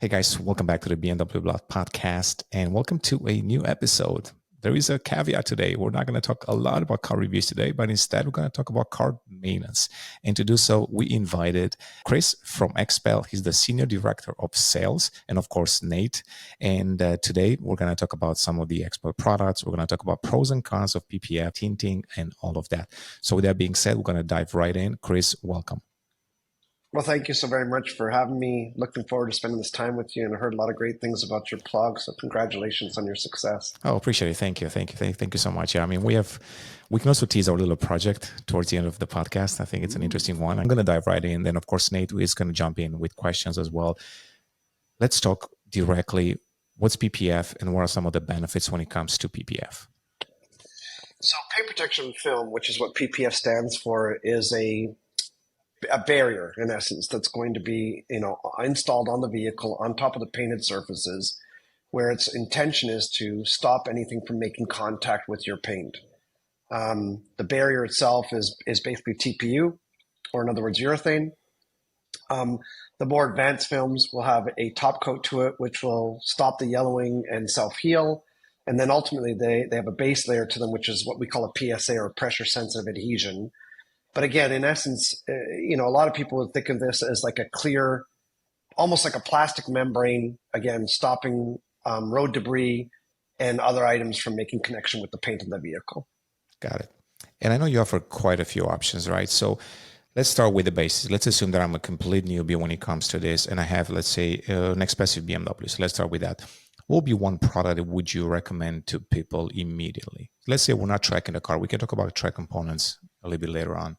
Hey guys, welcome back to the BMW Blog podcast and welcome to a new episode. There is a caveat today. We're not going to talk a lot about car reviews today, but instead we're going to talk about car maintenance. And to do so, we invited Chris from XPEL. He's the Senior Director of Sales, and of course, Nate. And today we're going to talk about some of the XPEL products. We're going to talk about pros and cons of PPF, tinting, and all of that. So with that being said, we're going to dive right in. Chris, welcome. Well, thank you so very much for having me. Looking forward to spending this time with you, and I heard a lot of great things about your blog. So, congratulations on your success. Oh, appreciate it. Thank you. Thank you so much. Yeah, I mean, we can also tease our little project towards the end of the podcast. I think it's an interesting one. I'm going to dive right in. Then, of course, Nate is going to jump in with questions as well. Let's talk directly. What's PPF and what are some of the benefits when it comes to PPF? So, paint protection film, which is what PPF stands for, is a barrier in essence that's going to be installed on the vehicle on top of the painted surfaces, where its intention is to stop anything from making contact with your paint. The barrier itself is basically TPU, or in other words, urethane. The more advanced films will have a top coat to it, which will stop the yellowing and self-heal. And then ultimately they have a base layer to them, which is what we call a PSA, or pressure sensitive adhesion. But again, in essence, a lot of people would think of this as like a clear, almost like a plastic membrane, again, stopping road debris and other items from making connection with the paint of the vehicle. Got it. And I know you offer quite a few options, right? So let's start with the basics. Let's assume that I'm a complete newbie when it comes to this, and I have, let's say, an expensive BMW. So let's start with that. What would be one product that would you recommend to people immediately? Let's say we're not tracking the car. We can talk about track components a little bit later on.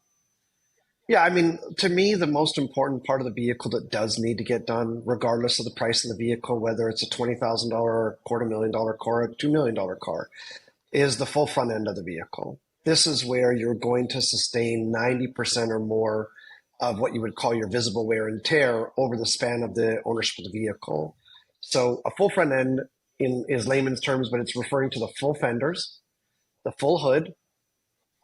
Yeah, I mean, to me, the most important part of the vehicle that does need to get done, regardless of the price of the vehicle, whether it's a $20,000, $250,000 car, or $2 million car, is the full front end of the vehicle. This is where you're going to sustain 90% or more of what you would call your visible wear and tear over the span of the ownership of the vehicle. So a full front end is layman's terms, but it's referring to the full fenders, the full hood,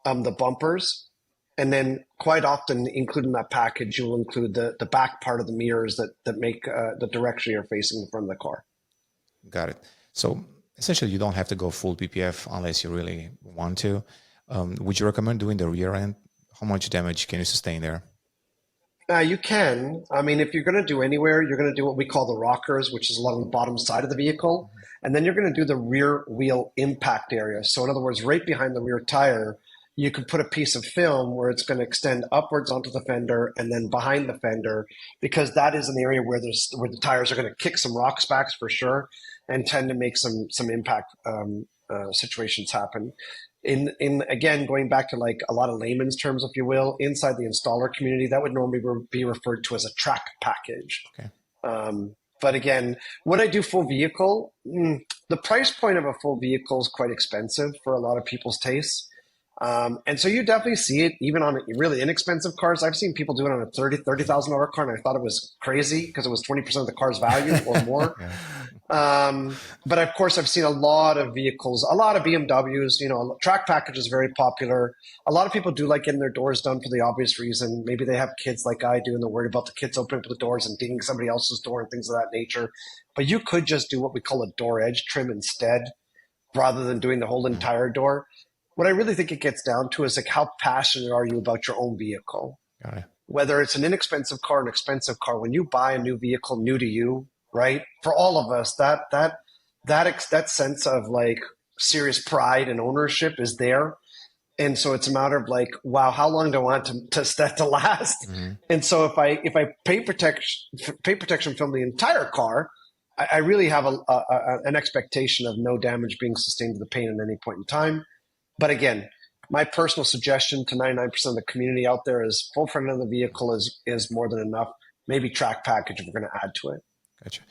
the bumpers, and then quite often included in that package, you will include the back part of the mirrors that make the direction you're facing in front of the car. Got it. So essentially, you don't have to go full PPF unless you really want to. Would you recommend doing the rear end? How much damage can you sustain there? You can. I mean, if you're going to do anywhere, you're going to do what we call the rockers, which is along the bottom side of the vehicle. And then you're going to do the rear wheel impact area. So in other words, right behind the rear tire, you could put a piece of film where it's going to extend upwards onto the fender and then behind the fender, because that is an area where the tires are going to kick some rocks back for sure and tend to make some impact situations happen. In again, going back to like a lot of layman's terms, if you will, inside the installer community, that would normally be referred to as a track package. Okay. But again, would I do full vehicle? The price point of a full vehicle is quite expensive for a lot of people's tastes. And so you definitely see it even on really inexpensive cars. I've seen people do it on a $30,000 car, and I thought it was crazy because it was 20% of the car's value or more. But of course, I've seen a lot of vehicles, a lot of BMWs. Track package is very popular. A lot of people do like getting their doors done for the obvious reason. Maybe they have kids like I do, and they're worried about the kids opening up the doors and dinging somebody else's door and things of that nature. But you could just do what we call a door edge trim instead, rather than doing the whole entire door. What I really think it gets down to is like, how passionate are you about your own vehicle? Got it. Whether it's an inexpensive car, an expensive car, when you buy a new vehicle, new to you, right? For all of us, that sense of like serious pride and ownership is there. And so it's a matter of like, wow, how long do I want that to last? Mm-hmm. And so if I paint protection film the entire car, I really have an expectation of no damage being sustained to the paint at any point in time. But again, my personal suggestion to 99% of the community out there is full front end of the vehicle is more than enough. Maybe track package if we're going to add to it. Gotcha.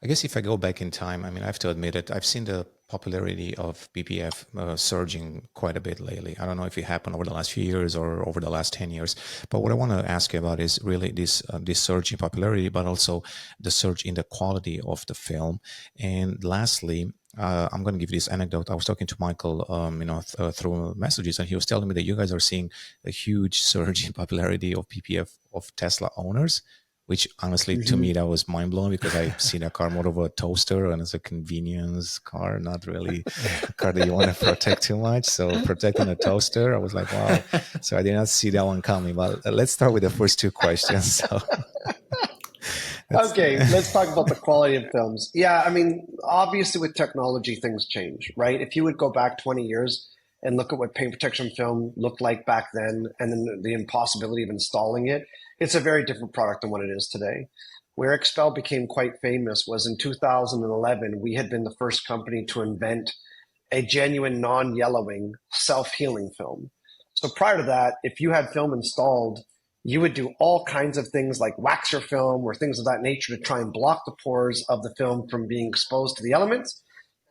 I guess if I go back in time, I mean, I have to admit it, I've seen the popularity of PPF surging quite a bit lately. I don't know if it happened over the last few years or over the last 10 years. But what I want to ask you about is really this surge in popularity, but also the surge in the quality of the film. And lastly, I'm going to give you this anecdote. I was talking to Michael, through messages, and he was telling me that you guys are seeing a huge surge in popularity of PPF of Tesla owners. which honestly to me that was mind blowing because I've seen a car more of a toaster and it's a convenience car, not really a car that you want to protect too much. So protecting a toaster, I was like, wow. So I did not see that one coming. But let's start with the first two questions. So Okay, let's talk about the quality of films. Yeah, I mean, obviously with technology, things change, right? If you would go back 20 years and look at what paint protection film looked like back then, and then the impossibility of installing it, it's a very different product than what it is today. Where XPEL became quite famous was in 2011, we had been the first company to invent a genuine non-yellowing self-healing film. So prior to that, if you had film installed, you would do all kinds of things like wax your film or things of that nature to try and block the pores of the film from being exposed to the elements,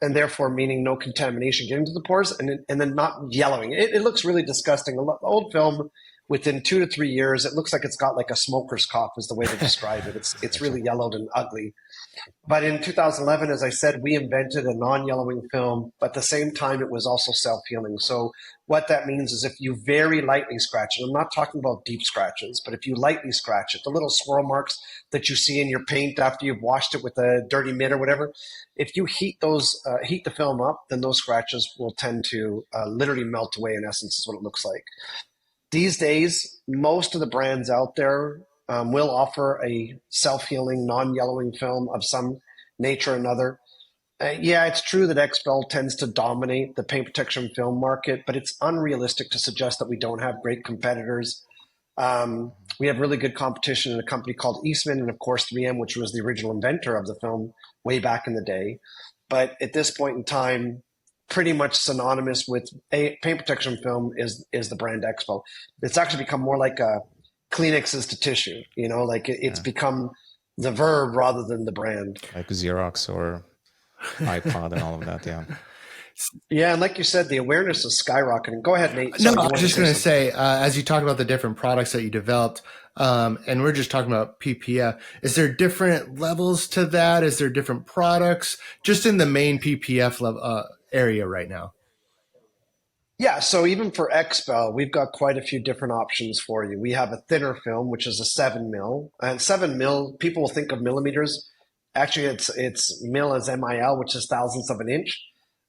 and therefore meaning no contamination getting to the pores, and then not yellowing. It looks really disgusting. Old film, within 2 to 3 years, it looks like it's got like a smoker's cough is the way to describe it. It's really yellowed and ugly. But in 2011, as I said, we invented a non-yellowing film, but at the same time, it was also self-healing. So what that means is if you very lightly scratch it, I'm not talking about deep scratches, but if you lightly scratch it, the little swirl marks that you see in your paint after you've washed it with a dirty mitt or whatever, if you heat the film up, then those scratches will tend to literally melt away. In essence, is what it looks like. These days, most of the brands out there will offer a self-healing, non-yellowing film of some nature or another. Yeah, it's true that XPEL tends to dominate the paint protection film market, but it's unrealistic to suggest that we don't have great competitors. We have really good competition in a company called Eastman and, of course, 3M, which was the original inventor of the film way back in the day. But at this point in time, pretty much synonymous with a paint protection film is the brand XPEL. It's actually become more like a Kleenex is to tissue, like it's become the verb rather than the brand. Like Xerox or iPod and all of that, yeah. Yeah, and like you said, the awareness is skyrocketing. Go ahead, Nate. Sorry, I was just going to say, as you talk about the different products that you developed, and we're just talking about PPF, is there different levels to that? Is there different products just in the main PPF level, area right now? Yeah, so even for XPEL, we've got quite a few different options for you. We have a thinner film, which is a 7 mil. And 7 mil, people will think of millimeters. Actually, it's mil as MIL, which is thousandths of an inch.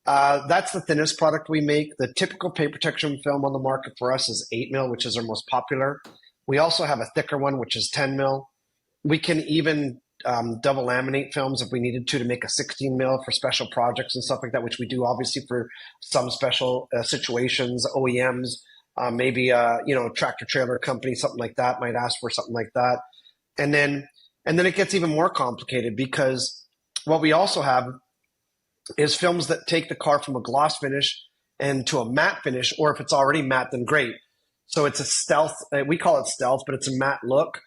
That's the thinnest product we make. The typical paint protection film on the market for us is 8 mil, which is our most popular. We also have a thicker one, which is 10 mil. We can even double laminate films if we needed to make a 16 mil for special projects and stuff like that, which we do obviously for some special situations. OEMs, maybe a tractor trailer company, something like that might ask for something like that. And then it gets even more complicated because what we also have is films that take the car from a gloss finish and to a matte finish, or if it's already matte, then great. So it's a stealth, we call it stealth, but it's a matte look.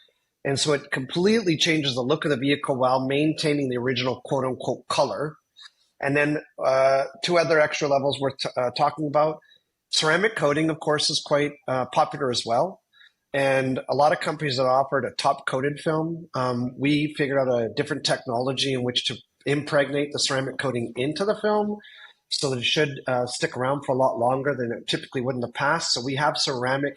And so it completely changes the look of the vehicle while maintaining the original quote unquote color. And then two other extra levels we're talking about. Ceramic coating, of course, is quite popular as well. And a lot of companies that offered a top coated film, we figured out a different technology in which to impregnate the ceramic coating into the film so that it should stick around for a lot longer than it typically would in the past. So we have ceramic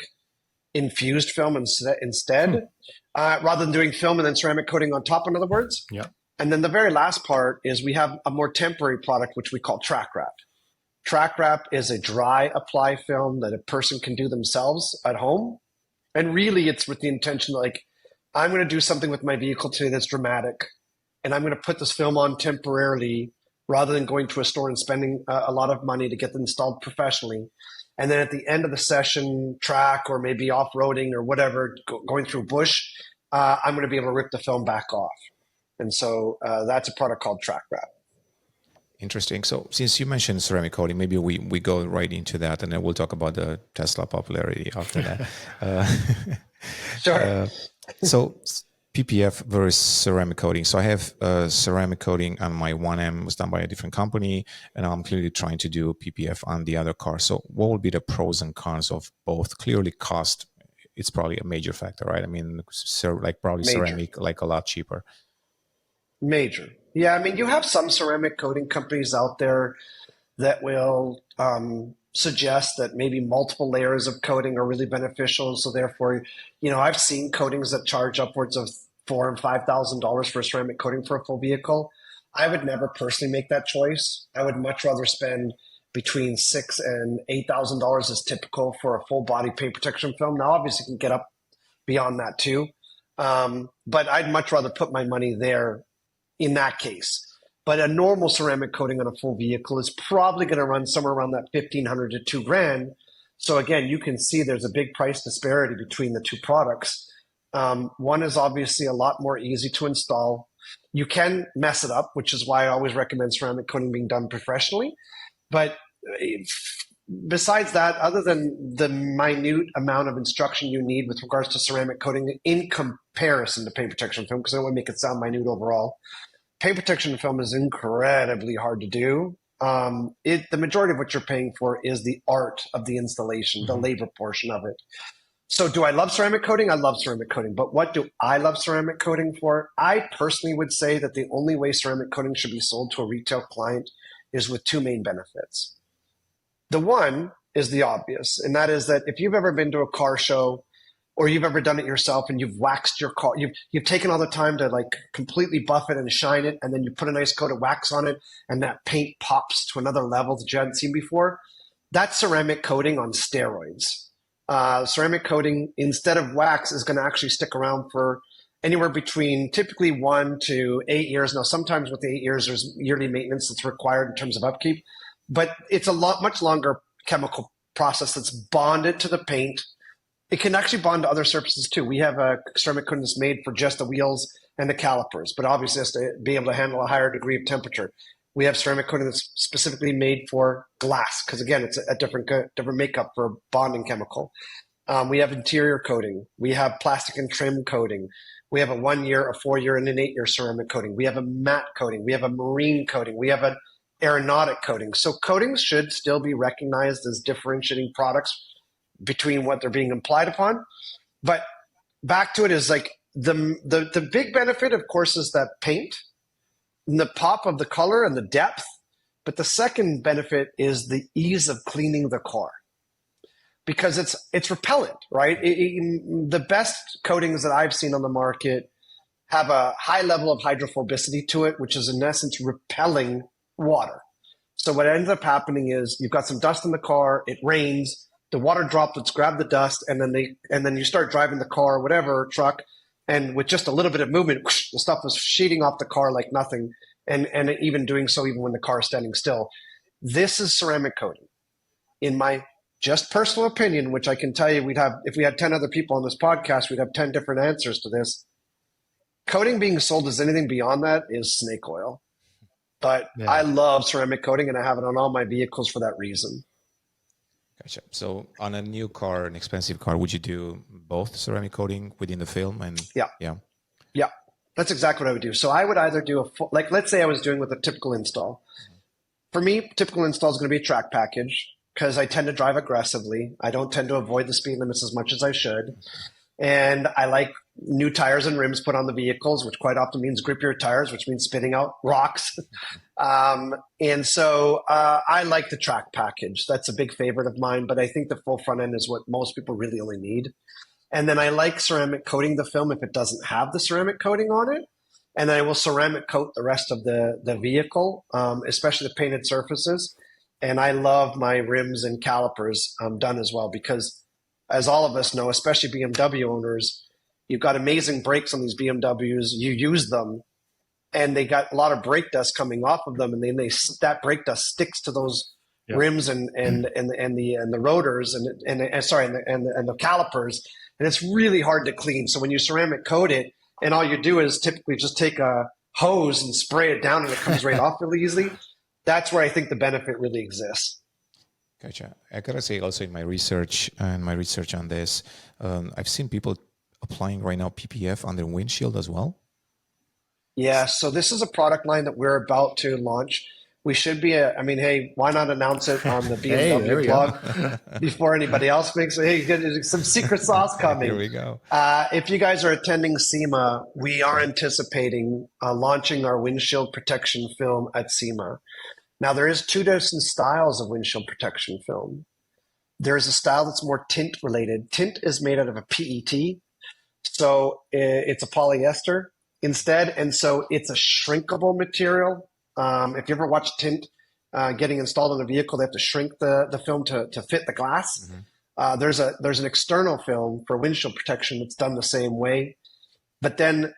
infused film instead, rather than doing film and then ceramic coating on top, in other words. Yeah. And then the very last part is we have a more temporary product, which we call track wrap. Track wrap is a dry apply film that a person can do themselves at home. And really it's with the intention like, I'm going to do something with my vehicle today that's dramatic. And I'm going to put this film on temporarily rather than going to a store and spending a lot of money to get them installed professionally. And then at the end of the session, track or maybe off-roading or whatever, going through bush, I'm going to be able to rip the film back off. And so that's a product called Track Wrap. Interesting. So since you mentioned ceramic coating, maybe we go right into that and then we'll talk about the Tesla popularity after that. Sure. So PPF versus ceramic coating. So I have ceramic coating on my 1M, was done by a different company, and I'm clearly trying to do PPF on the other car. So what would be the pros and cons of both? Clearly cost, it's probably a major factor, right? I mean, probably Major. ceramic, a lot cheaper. Major. Yeah, I mean, you have some ceramic coating companies out there that will suggest that maybe multiple layers of coating are really beneficial. So therefore, I've seen coatings that charge upwards of $4,000 and $5,000 for a ceramic coating for a full vehicle. I would never personally make that choice. I would much rather spend between $6,000 and $8,000 is typical for a full body paint protection film. Now, obviously, you can get up beyond that too, but I'd much rather put my money there in that case. But a normal ceramic coating on a full vehicle is probably going to run somewhere around that $1,500 to $2,000. So again, you can see there's a big price disparity between the two products. One is obviously a lot more easy to install. You can mess it up, which is why I always recommend ceramic coating being done professionally. But besides that, other than the minute amount of instruction you need with regards to ceramic coating in comparison to paint protection film, because I don't want to make it sound minute overall, paint protection film is incredibly hard to do. The majority of what you're paying for is the art of the installation, the labor portion of it. So do I love ceramic coating? I love ceramic coating. But what do I love ceramic coating for? I personally would say that the only way ceramic coating should be sold to a retail client is with two main benefits. The one is the obvious, and that is that if you've ever been to a car show or you've ever done it yourself and you've waxed your car, you've taken all the time to like completely buff it and shine it, and then you put a nice coat of wax on it and that paint pops to another level that you hadn't seen before, that's ceramic coating on steroids. Ceramic coating, instead of wax, is going to actually stick around for anywhere between typically 1 to 8 years. Now, sometimes with the 8 years, there's yearly maintenance that's required in terms of upkeep, but it's a much longer chemical process that's bonded to the paint. It can actually bond to other surfaces too. We have a ceramic coating that's made for just the wheels and the calipers, but obviously it has to be able to handle a higher degree of temperature. We have ceramic coating that's specifically made for glass because, again, it's a different makeup for bonding chemical. We have interior coating. We have plastic and trim coating. We have a 1 year, a 4 year, and an 8 year ceramic coating. We have a matte coating. We have a marine coating. We have an aeronautic coating. So coatings should still be recognized as differentiating products between what they're being applied upon. But back to it is like the big benefit, of course, is that paint, and the pop of the color and the depth. But the second benefit is the ease of cleaning the car, because it's repellent, right? The best coatings that I've seen on the market have a high level of hydrophobicity to it, which is in essence repelling water. So what ends up happening is you've got some dust in the car, it rains, the water droplets grab the dust, and then you start driving the car, whatever truck, and with just a little bit of movement, whoosh, the stuff was sheeting off the car like nothing, and even doing so even when the car is standing still. This is ceramic coating. In my just personal opinion, which I can tell you if we had 10 other people on this podcast, we'd have 10 different answers to this. Coating being sold as anything beyond that is snake oil. But yeah. I love ceramic coating, and I have it on all my vehicles for that reason. Gotcha. So on a new car, an expensive car, would you do both ceramic coating within the film? And yeah. That's exactly what I would do. So I would either do let's say I was doing with a typical install. For me, typical install is going to be a track package because I tend to drive aggressively. I don't tend to avoid the speed limits as much as I should. And I like new tires and rims put on the vehicles, which quite often means grippier tires, which means spitting out rocks. And so I like the track package. That's a big favorite of mine, but I think the full front end is what most people really only need. And then I like ceramic coating the film if it doesn't have the ceramic coating on it. And then I will ceramic coat the rest of the vehicle, especially the painted surfaces. And I love my rims and calipers done as well, because as all of us know, especially BMW owners, you've got amazing brakes on these BMWs. You use them, and they got a lot of brake dust coming off of them, and then that brake dust sticks to those rims and the rotors and the calipers, and it's really hard to clean. So when you ceramic coat it, and all you do is typically just take a hose and spray it down, and it comes right off really easily. That's where I think the benefit really exists. Gotcha. I gotta say, also in my research on this, I've seen people applying right now PPF on their windshield as well. Yeah. So this is a product line that we're about to launch. We should be hey, why not announce it on the BMW blog before anybody else makes it? Hey, some secret sauce coming. Here we go. If you guys are attending SEMA, we are anticipating launching our windshield protection film at SEMA. Now, there is 2 different styles of windshield protection film. There is a style that's more tint related. Tint is made out of a PET. So it's a polyester instead. And so it's a shrinkable material. If you ever watch tint getting installed in a vehicle, they have to shrink the film to fit the glass. Mm-hmm. There's an external film for windshield protection that's done the same way. But then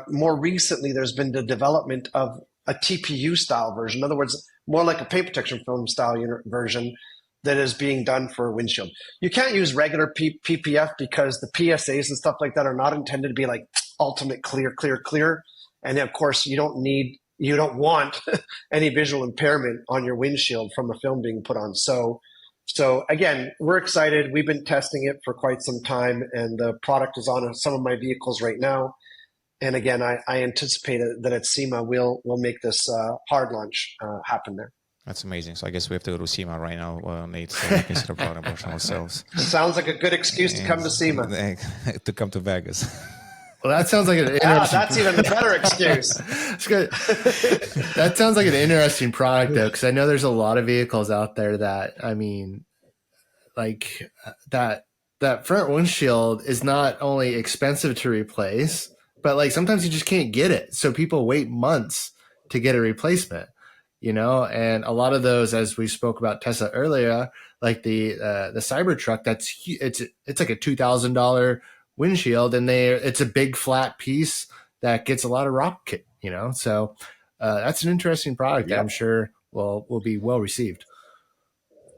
more recently, there's been the development of a TPU style version. In other words, more like a paint protection film style version that is being done for windshield. You can't use regular PPF because the PSAs and stuff like that are not intended to be like ultimate clear. And of course, you don't want any visual impairment on your windshield from the film being put on. So again, we're excited. We've been testing it for quite some time, and the product is on some of my vehicles right now. And again, I anticipate that at SEMA we'll make this hard launch happen there. That's amazing. So I guess we have to go to SEMA right now, Nate, so we can start talking about ourselves. Sounds like a good excuse to come to SEMA. To come to Vegas. Well, that sounds like an interesting... that's even a better excuse. It's good. That sounds like an interesting product, though, because I know there's a lot of vehicles out there that, I mean, like that front windshield is not only expensive to replace, but like sometimes you just can't get it. So people wait months to get a replacement. And a lot of those, as we spoke about Tesla earlier, like the Cybertruck, it's like a $2,000 windshield, and it's a big flat piece that gets a lot of rock kit, So that's an interesting product that I'm sure will be well received.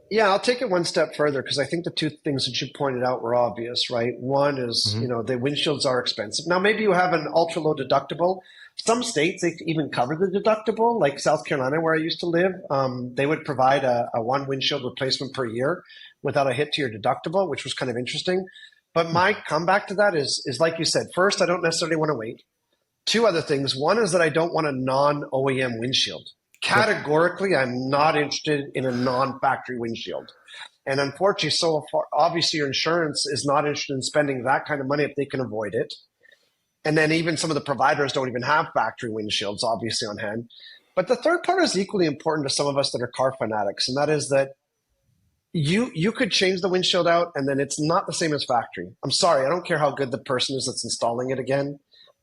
Yeah, I'll take it one step further because I think the two things that you pointed out were obvious, right? One is, the windshields are expensive. Now, maybe you have an ultra low deductible. Some states, they even cover the deductible, like South Carolina, where I used to live. They would provide a one windshield replacement per year without a hit to your deductible, which was kind of interesting. But my comeback to that is like you said, first, I don't necessarily want to wait. Two other things. One is that I don't want a non-OEM windshield. Categorically, I'm not interested in a non-factory windshield. And unfortunately, so far, obviously your insurance is not interested in spending that kind of money if they can avoid it. And then even some of the providers don't even have factory windshields, obviously, on hand. But the third part is equally important to some of us that are car fanatics, and that is that you could change the windshield out, and then it's not the same as factory. I'm sorry, I don't care how good the person is that's installing it again.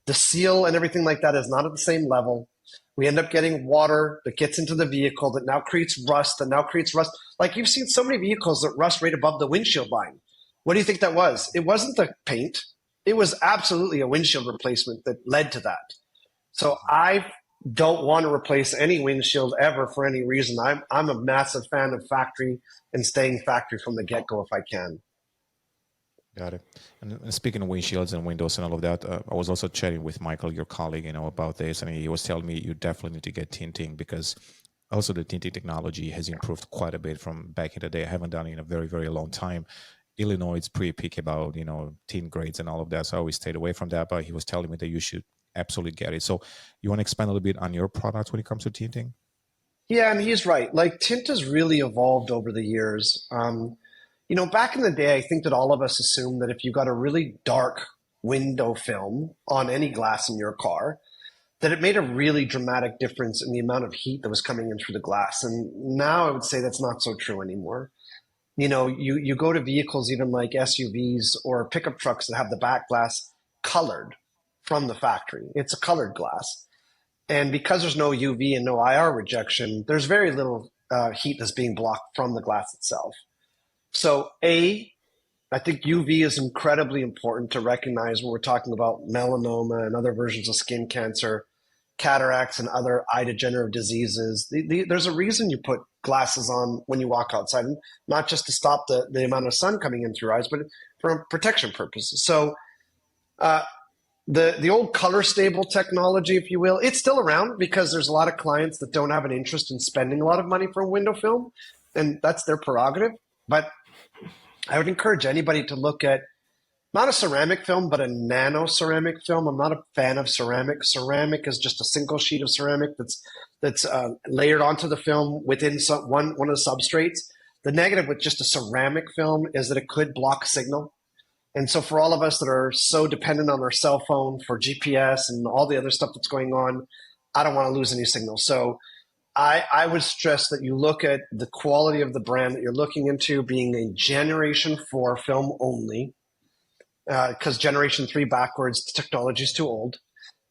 The seal and everything like that is not at the same level. We end up getting water that gets into the vehicle that now creates rust. Like you've seen so many vehicles that rust right above the windshield line. What do you think that was? It wasn't the paint. It was absolutely a windshield replacement that led to that. So I don't want to replace any windshield ever for any reason. I'm a massive fan of factory and staying factory from the get-go if I can. Got it. And speaking of windshields and windows and all of that, I was also chatting with Michael, your colleague, about this, and he was telling me you definitely need to get tinting because also the tinting technology has improved quite a bit from back in the day. I haven't done it in a very, very long time. Illinois is pretty picky about, tint grades and all of that, so I always stayed away from that, but he was telling me that you should absolutely get it. So you want to expand a little bit on your products when it comes to tinting? Yeah, and he's right. Like tint has really evolved over the years. Back in the day, I think that all of us assumed that if you got a really dark window film on any glass in your car, that it made a really dramatic difference in the amount of heat that was coming in through the glass. And now I would say that's not so true anymore. You go to vehicles even like SUVs or pickup trucks that have the back glass colored from the factory. It's a colored glass. And because there's no UV and no IR rejection, there's very little heat that's being blocked from the glass itself. So I think UV is incredibly important to recognize when we're talking about melanoma and other versions of skin cancer, cataracts and other eye degenerative diseases. There's a reason you put glasses on when you walk outside, and not just to stop the amount of sun coming in through your eyes, but for protection purposes. So the old color stable technology, if you will, it's still around because there's a lot of clients that don't have an interest in spending a lot of money for window film, and that's their prerogative. But I would encourage anybody to look at not a ceramic film, but a nano ceramic film. I'm not a fan of ceramic. Ceramic is just a single sheet of ceramic that's layered onto the film within one of the substrates. The negative with just a ceramic film is that it could block signal. And so for all of us that are so dependent on our cell phone for GPS and all the other stuff that's going on, I don't want to lose any signal. So I would stress that you look at the quality of the brand that you're looking into being a Generation 4 film only. because generation 3 backwards, the technology is too old.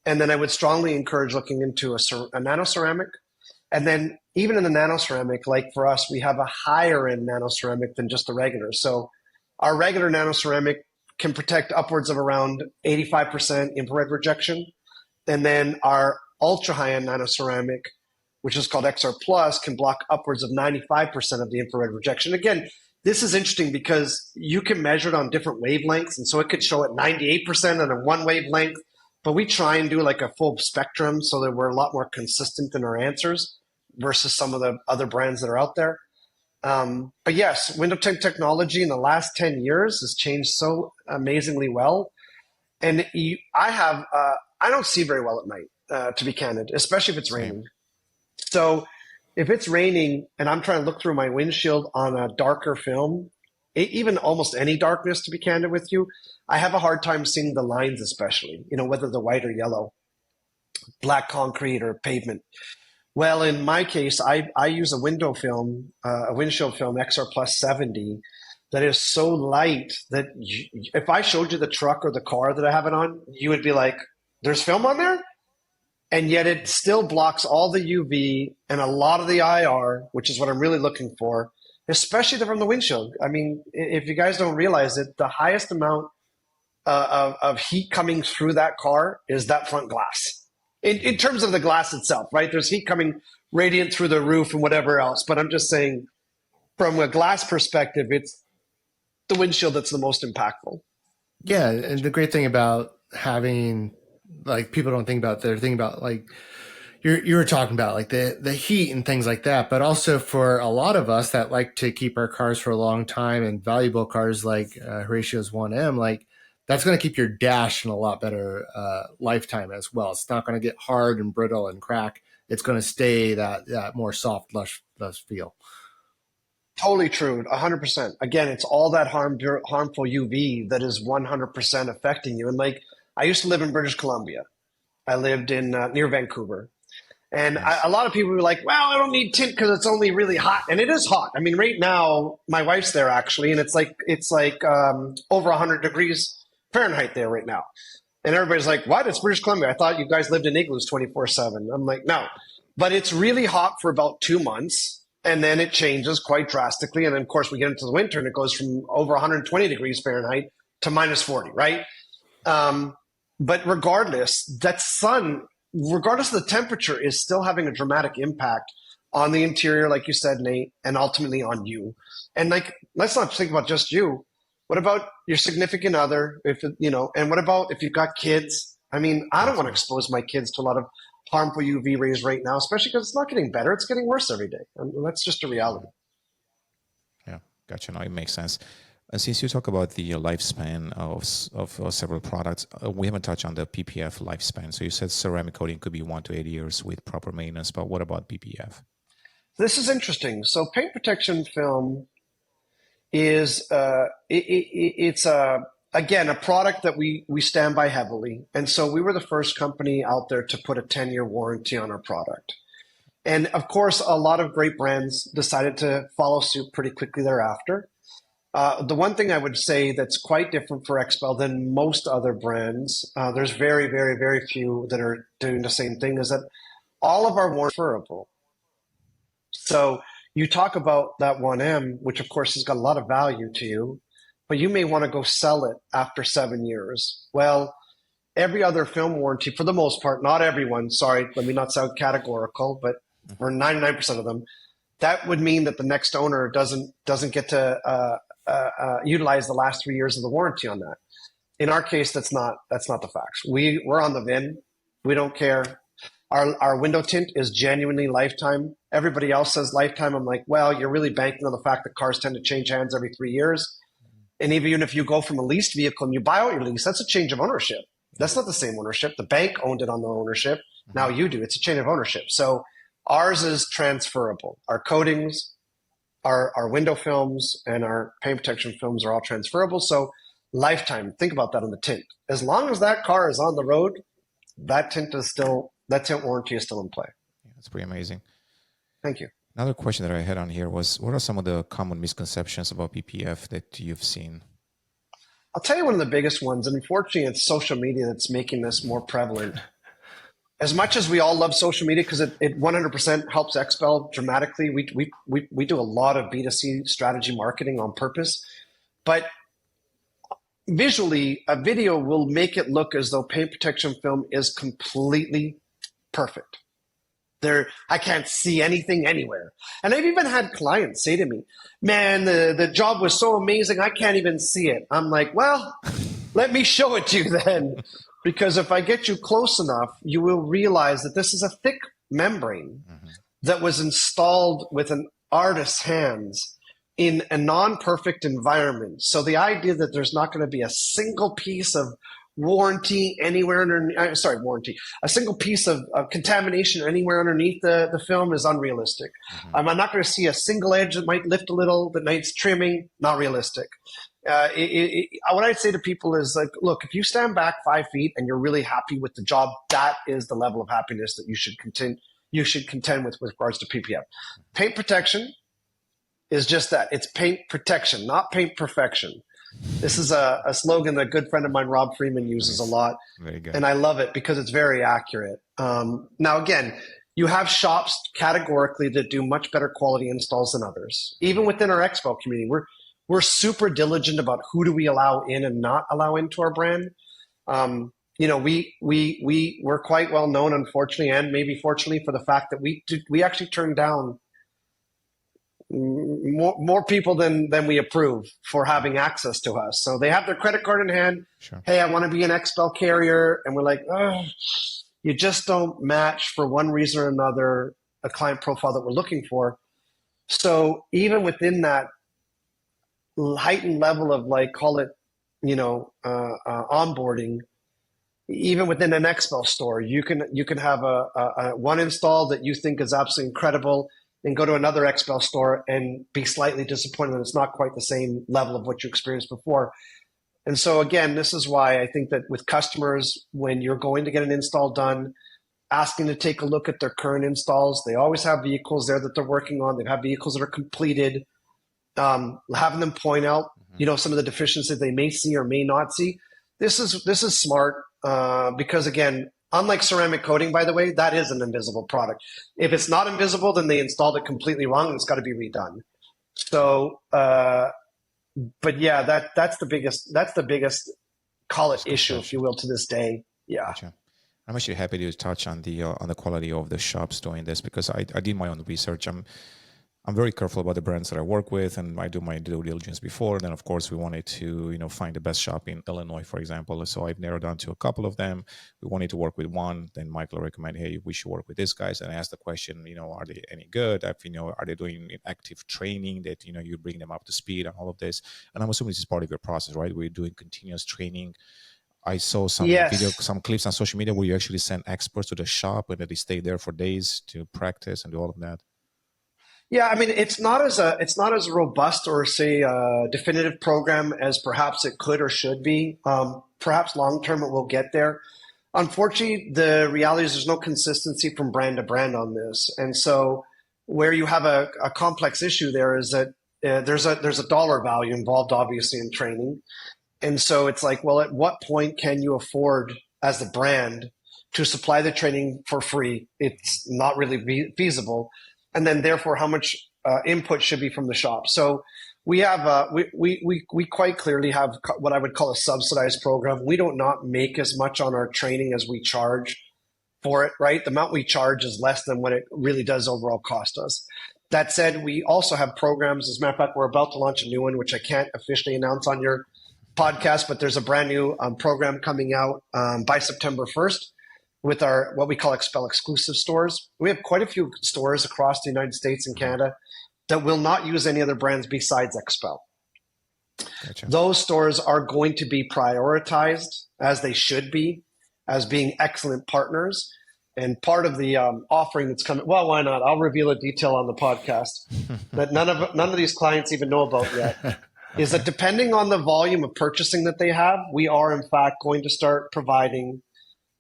And then I would strongly encourage looking into a nano ceramic. And then even in the nano ceramic, like for us, we have a higher end nano ceramic than just the regular. So our regular nano ceramic can protect upwards of around 85% infrared rejection. And then our ultra high end nano ceramic, which is called XR Plus, can block upwards of 95% of the infrared rejection. Again, this is interesting because you can measure it on different wavelengths. And so it could show at 98% on a one wavelength, but we try and do like a full spectrum so that we're a lot more consistent in our answers versus some of the other brands that are out there. But yes, window tint technology in the last 10 years has changed so amazingly well. And I don't see very well at night, to be candid, especially if it's raining. So if it's raining and I'm trying to look through my windshield on a darker film, even almost any darkness, to be candid with you, I have a hard time seeing the lines, especially, whether they're white or yellow, black concrete or pavement. Well, in my case, I use a windshield film XR Plus 70 that is so light that if I showed you the truck or the car that I have it on, you would be like, there's film on there? And yet it still blocks all the UV and a lot of the IR, which is what I'm really looking for, especially from the windshield. I mean, if you guys don't realize it, the highest amount of heat coming through that car is that front glass. In terms of the glass itself, right? There's heat coming radiant through the roof and whatever else. But I'm just saying, from a glass perspective, it's the windshield that's the most impactful. Yeah, and the great thing about having, like, people don't think about, they're thinking about, like, you were talking about, like, the heat and things like that, but also for a lot of us that like to keep our cars for a long time and valuable cars like Horatio's 1M, like, that's going to keep your dash in a lot better lifetime as well. It's not going to get hard and brittle and crack. It's going to stay that more soft, lush feel. Totally true, 100%. Again, it's all that harmful UV that is 100% affecting you. And like, I used to live in British Columbia. I lived in near Vancouver. And a lot of people were like, well, I don't need tint because it's only really hot. And it is hot. I mean, right now, my wife's there actually, and it's like over 100 degrees Fahrenheit there right now. And everybody's like, what? It's British Columbia. I thought you guys lived in igloos 24/7. I'm like, no. But it's really hot for about 2 months. And then it changes quite drastically. And then, of course, we get into the winter and it goes from over 120 degrees Fahrenheit to minus 40, right? But regardless, that sun, regardless of the temperature, is still having a dramatic impact on the interior, like you said, Nate, and ultimately on you. And like, let's not think about just you. What about your significant other? And what about if you've got kids? I mean, I don't want to expose my kids to a lot of harmful UV rays right now, especially because it's not getting better. It's getting worse every day. And that's just a reality. Yeah, gotcha. No, it makes sense. And since you talk about the lifespan of several products, we haven't touched on the PPF lifespan. So you said ceramic coating could be 1 to 8 years with proper maintenance, but what about PPF? This is interesting. So paint protection film is it's again a product that we stand by heavily, and so we were the first company out there to put a 10-year warranty on our product. And of course, a lot of great brands decided to follow suit pretty quickly thereafter. The one thing I would say that's quite different for XPEL than most other brands, there's very, very, very few that are doing the same thing, is that all of our warranties are transferable. So you talk about that 1M, which of course has got a lot of value to you, but you may want to go sell it after 7 years. Well, every other film warranty, for the most part, not everyone, sorry, let me not sound categorical, but for 99% of them, that would mean that the next owner doesn't get to utilize the last 3 years of the warranty on that. In our case, that's not the facts. We're on the VIN. We don't care. Our window tint is genuinely lifetime. Everybody else says lifetime. I'm like, well, you're really banking on the fact that cars tend to change hands every 3 years. And even if you go from a leased vehicle and you buy out your lease, that's a change of ownership. That's not the same ownership. The bank owned it on the ownership. Now you do. It's a change of ownership. So ours is transferable. Our coatings, our window films, and our paint protection films are all transferable. So lifetime, think about that on the tint. As long as that car is on the road, that tint warranty is still in play. Yeah, that's pretty amazing. Thank you. Another question that I had on here was, what are some of the common misconceptions about PPF that you've seen? I'll tell you one of the biggest ones, and unfortunately it's social media that's making this more prevalent. As much as we all love social media because it 100% helps XPEL dramatically, we do a lot of B2C strategy marketing on purpose, but visually, a video will make it look as though paint protection film is completely perfect. I can't see anything anywhere. And I've even had clients say to me, man, the job was so amazing, I can't even see it. I'm like, well, let me show it to you then. Because if I get you close enough, you will realize that this is a thick membrane that was installed with an artist's hands in a non-perfect environment. So the idea that there's not going to be a single piece of warranty anywhere underneath, a single piece of contamination anywhere underneath the film is unrealistic. I'm not going to see a single edge that might lift a little, that needs trimming, not realistic. What I'd say to people is like, look, if you stand back 5 feet and you're really happy with the job, that is the level of happiness that you should contend with regards to PPF. Paint protection is just that. It's paint protection, not paint perfection. This is a slogan that a good friend of mine, Rob Freeman, uses a lot. Very good. And I love it because it's very accurate. Now, again, you have shops categorically that do much better quality installs than others. Even within our XPEL community, we're super diligent about who do we allow in and not allow into our brand. We're quite well known, unfortunately, and maybe fortunately, for the fact that we actually turn down more people than we approve for having access to us. So they have their credit card in hand. Sure. Hey, I want to be an XPEL carrier. And we're like, oh, you just don't match for one reason or another a client profile that we're looking for. So even within that heightened level of call it, onboarding, even within an XPEL store, you can have a one install that you think is absolutely incredible, and go to another XPEL store and be slightly disappointed that it's not quite the same level of what you experienced before. And so again, this is why I think that with customers, when you're going to get an install done, asking to take a look at their current installs, they always have vehicles there that they're working on. They have vehicles that are completed, having them point out, some of the deficiencies they may see or may not see. This is smart because again, unlike ceramic coating, by the way, that is an invisible product. If it's not invisible, then they installed it completely wrong and it's got to be redone. So, but yeah, that's the biggest call it issue, if you will, to this day. Yeah. Gotcha. I'm actually happy to touch on the quality of the shops doing this because I did my own research. I'm very careful about the brands that I work with, and I do my due diligence before. Then, of course, we wanted to, find the best shop in Illinois, for example. So I've narrowed down to a couple of them. We wanted to work with one. Then Michael recommended, hey, we should work with this guys. And I asked the question, are they any good? Are they doing active training that, you bring them up to speed and all of this? And I'm assuming this is part of your process, right? We're doing continuous training. I saw some some clips on social media where you actually send experts to the shop and that they stay there for days to practice and do all of that. Yeah, I mean, it's not as robust or say definitive program as perhaps it could or should be. Perhaps long term it will get there. Unfortunately, the reality is there's no consistency from brand to brand on this, and so where you have a complex issue there is that there's a dollar value involved, obviously, in training, and so it's like, well, at what point can you afford as the brand to supply the training for free? It's not really feasible. And then therefore how much input should be from the shop. So we have, we quite clearly have what I would call a subsidized program. We do not make as much on our training as we charge for it, right? The amount we charge is less than what it really does overall cost us. That said, we also have programs. As a matter of fact, we're about to launch a new one, which I can't officially announce on your podcast, but there's a brand new program coming out by September 1st. With our what we call XPEL exclusive stores. We have quite a few stores across the United States and Canada that will not use any other brands besides XPEL. Gotcha. Those stores are going to be prioritized, as they should be, as being excellent partners. And part of the offering that's coming, well, why not? I'll reveal a detail on the podcast that none of these clients even know about yet, is that depending on the volume of purchasing that they have, we are in fact going to start providing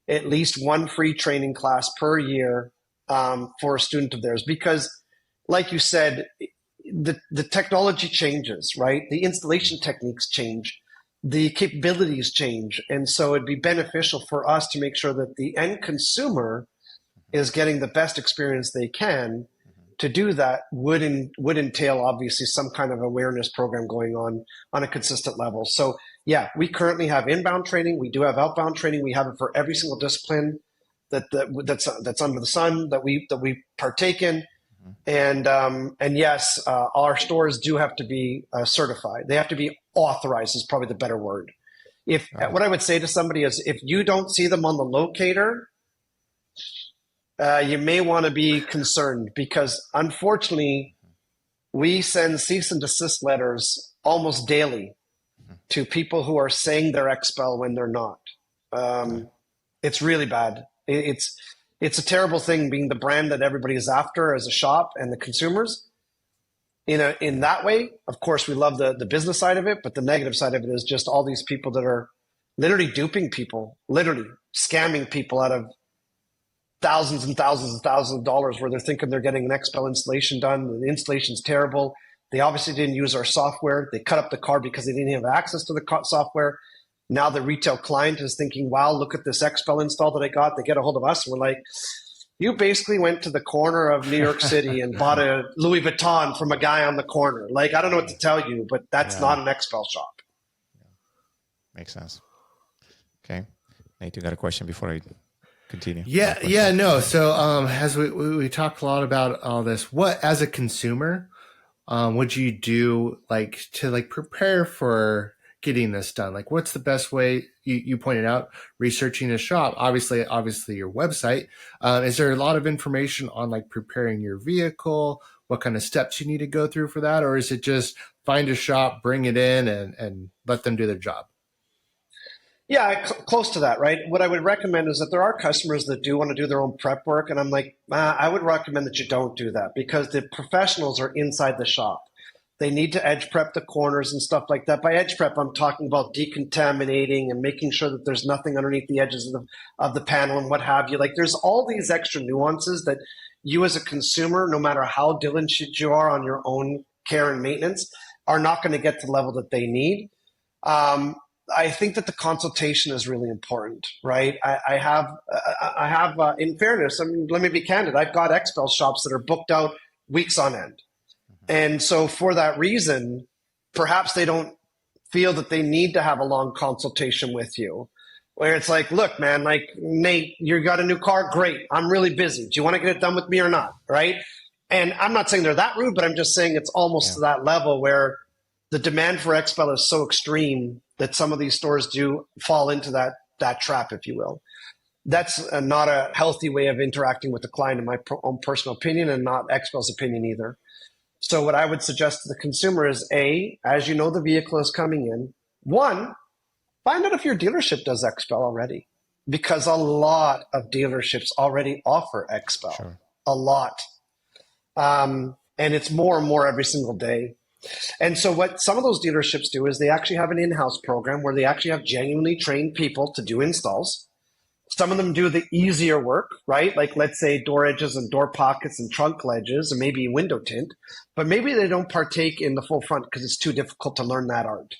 at least one free training class per year for a student of theirs. Because like you said, the technology changes, right? The installation techniques change. the capabilities change. And so it'd be beneficial for us to make sure that the end consumer is getting the best experience they can. To do that would entail obviously some kind of awareness program going on a consistent level. So yeah, we currently have inbound training. We do have outbound training. We have it for every single discipline that's under the sun that we partake in. And yes, our stores do have to be certified. They have to be authorized is probably the better word. What I would say to somebody is, if you don't see them on the locator, you may want to be concerned, because unfortunately we send cease and desist letters almost daily to people who are saying they're XPEL when they're not. It's really bad. It's a terrible thing being the brand that everybody is after as a shop and the consumers. In that way, of course, we love the business side of it, but the negative side of it is just all these people that are literally duping people, literally scamming people out of thousands and thousands and thousands of dollars, where they're thinking they're getting an XPEL installation done. The installation's terrible. They obviously didn't use our software. They cut up the car because they didn't have access to the software. Now the retail client is thinking, wow, look at this XPEL install that I got. They get a hold of us. And we're like, you basically went to the corner of New York City and bought a Louis Vuitton from a guy on the corner. Like, I don't know what to tell you, but that's not an XPEL shop. Makes sense. Okay. Nate, you got a question before I continue? No. So as we talked a lot about all this, what, as a consumer, would you do to prepare for getting this done? Like, what's the best way? You pointed out researching a shop, obviously your website. Is there a lot of information on preparing your vehicle, what kind of steps you need to go through for that? Or is it just find a shop, bring it in and let them do their job? Yeah, close to that, right? What I would recommend is that there are customers that do want to do their own prep work. And I'm like, I would recommend that you don't do that, because the professionals are inside the shop. They need to edge prep the corners and stuff like that. By edge prep, I'm talking about decontaminating and making sure that there's nothing underneath the edges of the panel and what have you. There's all these extra nuances that you as a consumer, no matter how diligent you are on your own care and maintenance, are not going to get to the level that they need. I think that the consultation is really important, right? I have, in fairness, let me be candid. I've got XPEL shops that are booked out weeks on end. And so for that reason, perhaps they don't feel that they need to have a long consultation with you, where it's like, look, man, Nate, you got a new car. Great. I'm really busy. Do you want to get it done with me or not? Right. And I'm not saying they're that rude, but I'm just saying it's almost to that level where the demand for XPEL is so extreme that some of these stores do fall into that trap, if you will. That's not a healthy way of interacting with the client, in my own personal opinion, and not XPEL's opinion either. So what I would suggest to the consumer is, as you know the vehicle is coming in, one, find out if your dealership does XPEL already, because a lot of dealerships already offer XPEL. Sure. A lot. And it's more and more every single day. And so what some of those dealerships do is they actually have an in-house program where they actually have genuinely trained people to do installs. Some of them do the easier work, right? Let's say door edges and door pockets and trunk ledges and maybe window tint, but maybe they don't partake in the full front because it's too difficult to learn that art.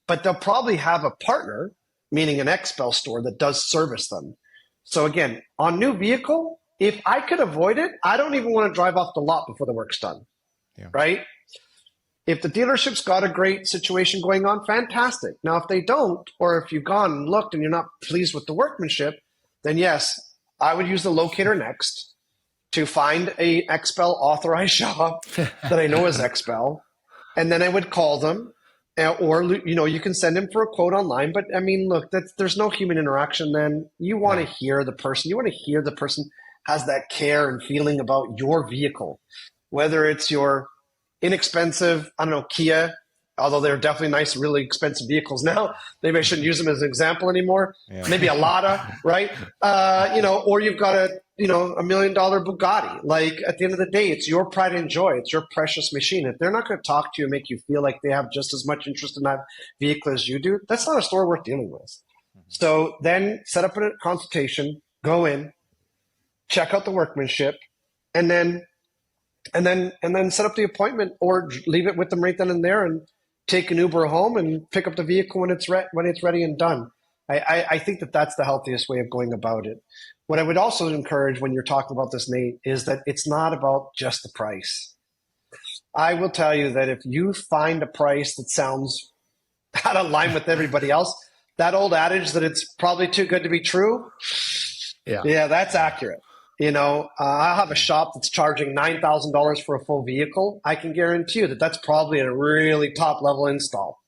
But they'll probably have a partner, meaning an XPEL store, that does service them. So again, on new vehicle, if I could avoid it, I don't even want to drive off the lot before the work's done, right? If the dealership's got a great situation going on, fantastic. Now, if they don't, or if you've gone and looked and you're not pleased with the workmanship, then yes, I would use the locator next to find a XPEL authorized shop that I know is XPEL. And then I would call them, or, you can send them for a quote online. But I mean, look, there's no human interaction then. You want to hear the person. You want to hear the person has that care and feeling about your vehicle, whether it's your inexpensive, Kia, although they're definitely nice, really expensive vehicles now. Maybe I shouldn't use them as an example anymore. Yeah. Maybe a Lada, right? Or you've got a $1 million Bugatti. At the end of the day, it's your pride and joy. It's your precious machine. If they're not going to talk to you and make you feel like they have just as much interest in that vehicle as you do, that's not a store worth dealing with. Mm-hmm. So then set up a consultation, go in, check out the workmanship, and then set up the appointment, or leave it with them right then and there, and take an Uber home and pick up the vehicle when it's ready and done. I think that that's the healthiest way of going about it. What I would also encourage when you're talking about this, Nate, is that it's not about just the price. I will tell you that if you find a price that sounds out of line with everybody else, that old adage that it's probably too good to be true, yeah, that's accurate. I have a shop that's charging $9,000 for a full vehicle. I can guarantee you that that's probably a really top level install.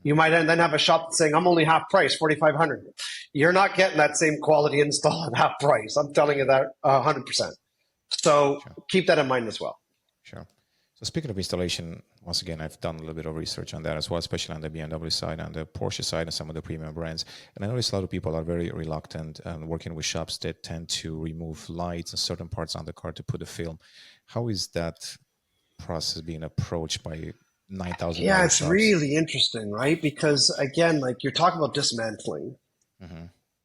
You might then have a shop that's saying, I'm only half price, $4,500. You're not getting that same quality install at half price. I'm telling you that 100%. So Sure. keep that in mind as well. Sure. So speaking of installation, once again, I've done a little bit of research on that as well, especially on the BMW side, on the Porsche side, and some of the premium brands. And I notice a lot of people are very reluctant working with shops that tend to remove lights and certain parts on the car to put a film. How is that process being approached by 9,000? Yeah, it's shops? really interesting, right? Because again, like you're talking about dismantling,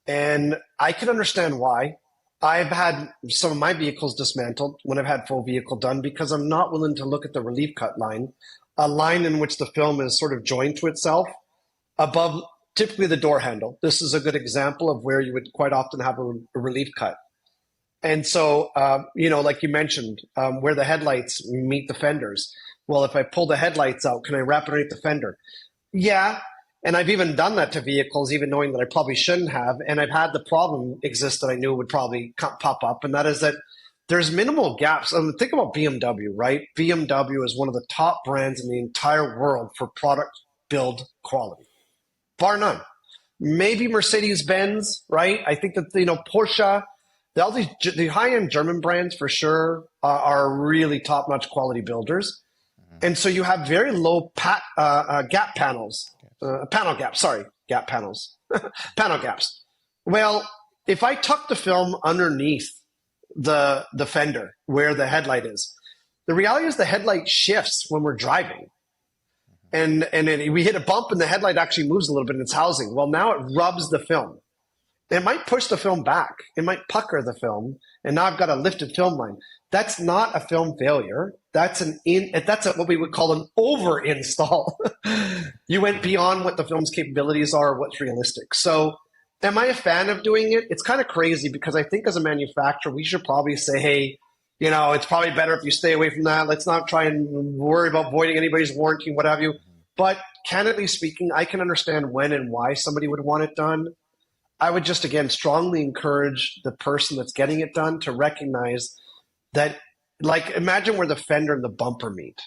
and I can understand why. I've had some of my vehicles dismantled when I've had full vehicle done because I'm not willing to look at the relief cut line, a line in which the film is sort of joined to itself above typically the door handle. This is a good example of where you would quite often have a relief cut. And so, like you mentioned, where the headlights meet the fenders. Well, if I pull the headlights out, can I wrap it underneath the fender? Yeah. And I've even done that to vehicles, even knowing that I probably shouldn't have. And I've had the problem exist that I knew would probably pop up. And that is that there's minimal gaps. I mean, think about BMW, right? BMW is one of the top brands in the entire world for product build quality, bar none. Maybe Mercedes-Benz, right? I think that, Porsche, all the high-end German brands for sure are really top-notch quality builders. And so you have very low gap panels. Panel gaps. Well, if I tuck the film underneath the fender where the headlight is, the reality is the headlight shifts when we're driving. And then we hit a bump and the headlight actually moves a little bit in its housing. Well, now it rubs the film. It might push the film back. It might pucker the film. And now I've got a lifted film line. That's not a film failure. That's what we would call an over install. You went beyond what the film's capabilities are, or what's realistic. So am I a fan of doing it? It's kind of crazy because I think as a manufacturer, we should probably say, hey, it's probably better if you stay away from that. Let's not try and worry about voiding anybody's warranty, what have you. But candidly speaking, I can understand when and why somebody would want it done. I would just, again, strongly encourage the person that's getting it done to recognize that, like, imagine where the fender and the bumper meet.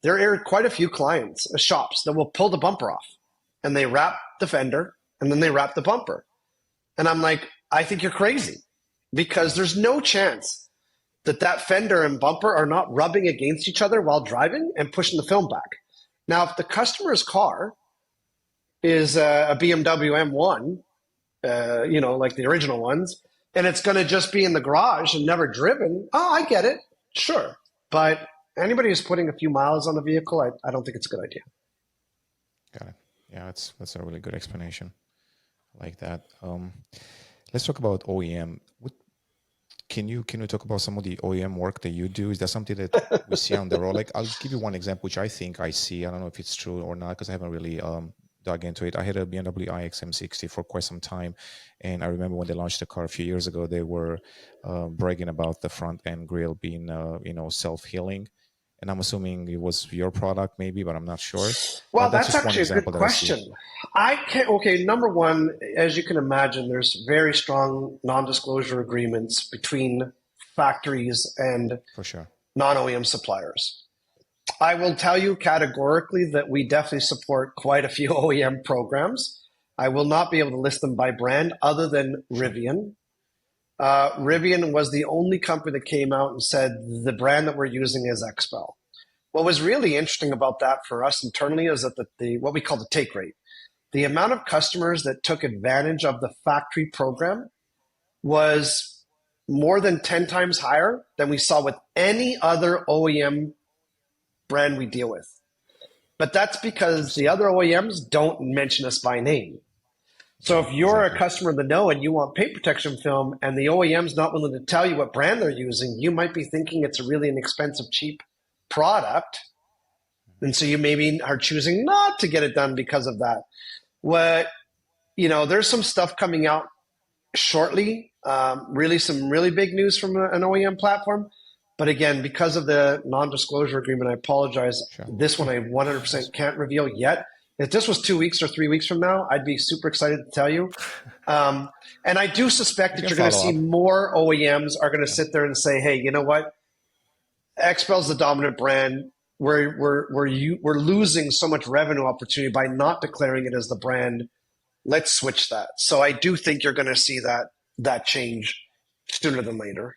There are quite a few clients, shops, that will pull the bumper off and they wrap the fender and then they wrap the bumper. And I'm like, I think you're crazy because there's no chance that fender and bumper are not rubbing against each other while driving and pushing the film back. Now, if the customer's car is a BMW M1, like the original ones, and it's going to just be in the garage and never driven. Oh, I get it. Sure. But anybody who's putting a few miles on the vehicle, I don't think it's a good idea. Got it. Yeah, that's a really good explanation. I like that. Let's talk about OEM. Can you talk about some of the OEM work that you do? Is that something that we see on the road? Like, I'll give you one example, which I think I see. I don't know if it's true or not because I haven't really dug into it. I had a BMW iX M60 for quite some time, and I remember when they launched the car a few years ago, they were bragging about the front end grille being, self-healing. And I'm assuming it was your product, maybe, but I'm not sure. Well, that's actually a good question. Number one, as you can imagine, there's very strong non-disclosure agreements between factories and for sure non-OEM suppliers. I will tell you categorically that we definitely support quite a few OEM programs. I will not be able to list them by brand other than Rivian. Rivian was the only company that came out and said the brand that we're using is XPEL. What was really interesting about that for us internally is that the what we call the take rate, the amount of customers that took advantage of the factory program was more than 10 times higher than we saw with any other OEM brand we deal with. But that's because the other OEMs don't mention us by name. So if you're a customer in the know and you want paint protection film and the OEM's not willing to tell you what brand they're using, you might be thinking it's a really inexpensive, cheap product. And so you maybe are choosing not to get it done because of that. There's some stuff coming out shortly, really some really big news from an OEM platform. But again, because of the non-disclosure agreement, I apologize. Sure. This one I 100% can't reveal yet. If this was 2 weeks or 3 weeks from now, I'd be super excited to tell you. And I do suspect that you're going to see more OEMs are going to sit there and say, hey, you know what? XPEL is the dominant brand. We're losing so much revenue opportunity by not declaring it as the brand. Let's switch that. So I do think you're going to see that change sooner than later.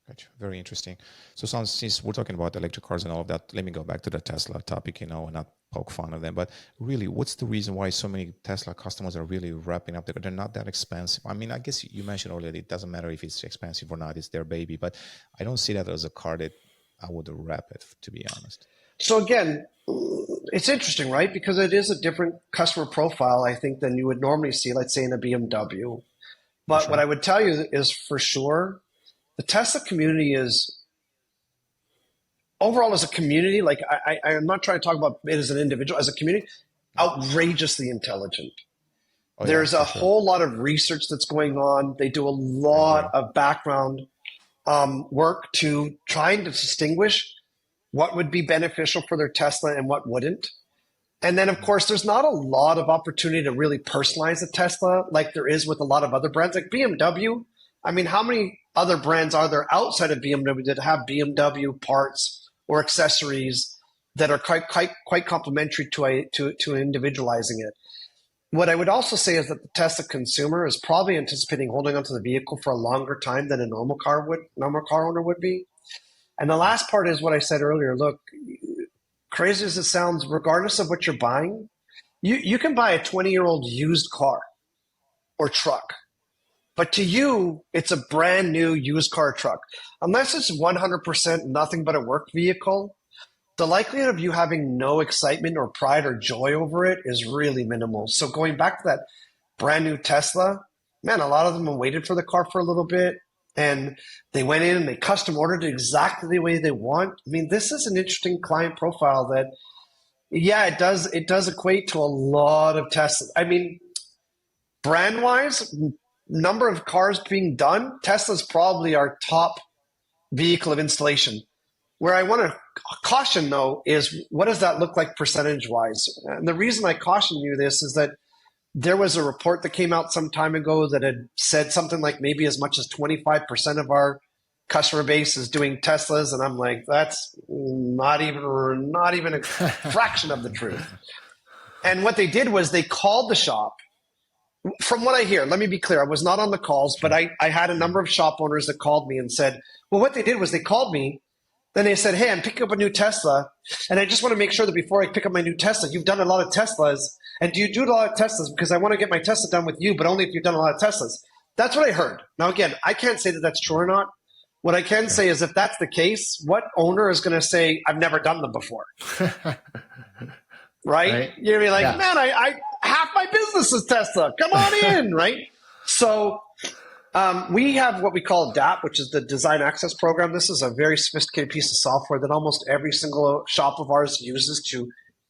Gotcha. Very interesting. So since we're talking about electric cars and all of that, let me go back to the Tesla topic, and not poke fun of them. But really, what's the reason why so many Tesla customers are really wrapping up? They're not that expensive. I mean, I guess you mentioned already, it doesn't matter if it's expensive or not. It's their baby. But I don't see that as a car that I would wrap it, to be honest. So again, it's interesting, right? Because it is a different customer profile, I think, than you would normally see, let's say, in a BMW. But Sure. What I would tell you is for sure, the Tesla community is overall as a community, like I'm not trying to talk about it as an individual, as a community, outrageously intelligent. There's a whole lot of research that's going on. They do a lot of background work to trying to distinguish what would be beneficial for their Tesla and what wouldn't. And then, of course, there's not a lot of opportunity to really personalize a Tesla like there is with a lot of other brands like BMW. I mean, how many other brands are there outside of BMW that have BMW parts or accessories that are quite complementary to individualizing it? What I would also say is that the Tesla consumer is probably anticipating holding onto the vehicle for a longer time than a normal car owner would be. And the last part is what I said earlier. Look, crazy as it sounds, regardless of what you're buying, you can buy a 20-year-old used car or truck. But to you, it's a brand new used car truck. Unless it's 100% nothing but a work vehicle, the likelihood of you having no excitement or pride or joy over it is really minimal. So going back to that brand new Tesla, man, a lot of them have waited for the car for a little bit, and they went in and they custom ordered it exactly the way they want. I mean, this is an interesting client profile that, yeah, it does equate to a lot of Tesla. I mean, brand-wise, number of cars being done, Tesla's probably our top vehicle of installation. Where I want to caution, though, is what does that look like percentage-wise? And the reason I caution you this is that there was a report that came out some time ago that had said something like maybe as much as 25% of our customer base is doing Teslas, and I'm like, that's not even a fraction of the truth. And what they did was they called the shop. From what I hear, let me be clear, I was not on the calls, but I had a number of shop owners that called me and said, well, what they did was they called me. Then they said, hey, I'm picking up a new Tesla, and I just want to make sure that before I pick up my new Tesla, you've done a lot of Teslas. And do you do a lot of Teslas? Because I want to get my Tesla done with you, but only if you've done a lot of Teslas. That's what I heard. Now, again, I can't say that that's true or not. What I can say is if that's the case, what owner is going to say, I've never done them before? Right? You're going to be like, man, I half my business is Tesla. Come on in, right? So we have what we call DAP, which is the Design Access Program. This is a very sophisticated piece of software that almost every single shop of ours uses to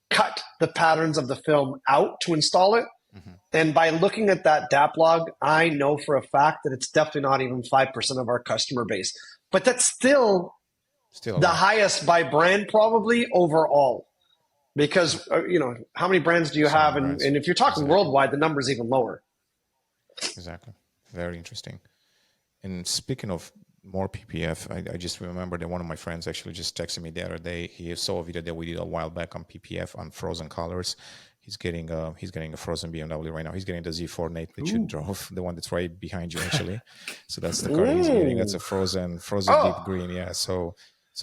cut the patterns of the film out to install it. Mm-hmm. And by looking at that DAP log, I know for a fact that it's definitely not even 5% of our customer base. But that's still the highest by brand probably overall. Because, how many brands do you have? And if you're talking worldwide, the number is even lower. Exactly. Very interesting. And speaking of more PPF, I just remember that one of my friends actually just texted me the other day. He saw a video that we did a while back on PPF on frozen colors. He's getting a frozen BMW right now. He's getting the Z4 Nate that you drove, the one that's right behind you actually. So that's the car he's getting. That's a frozen deep green. Yeah. So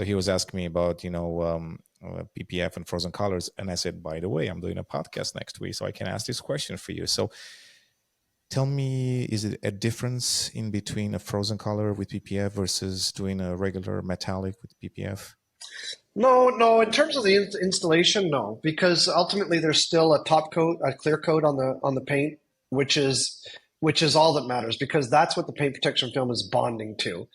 he was asking me about PPF and frozen colors, and I said, by the way, I'm doing a podcast next week, so I can ask this question for you. So tell me, is it a difference in between a frozen color with PPF versus doing a regular metallic with PPF? No. In terms of the installation, no, because ultimately there's still a top coat, a clear coat on the paint, which is all that matters, because that's what the paint protection film is bonding to.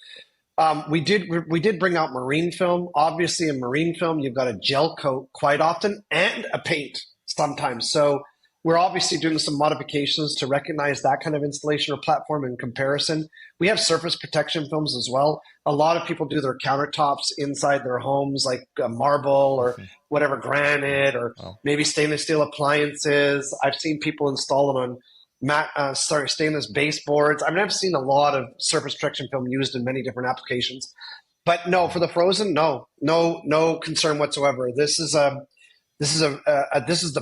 We did bring out marine film. Obviously, in marine film, you've got a gel coat quite often and a paint sometimes. So we're obviously doing some modifications to recognize that kind of installation or platform in comparison. We have surface protection films as well. A lot of people do their countertops inside their homes, like marble or whatever, granite, or maybe stainless steel appliances. I've seen people install them on stainless baseboards. I mean, I've seen a lot of surface protection film used in many different applications. But no, for the frozen, no concern whatsoever. This is the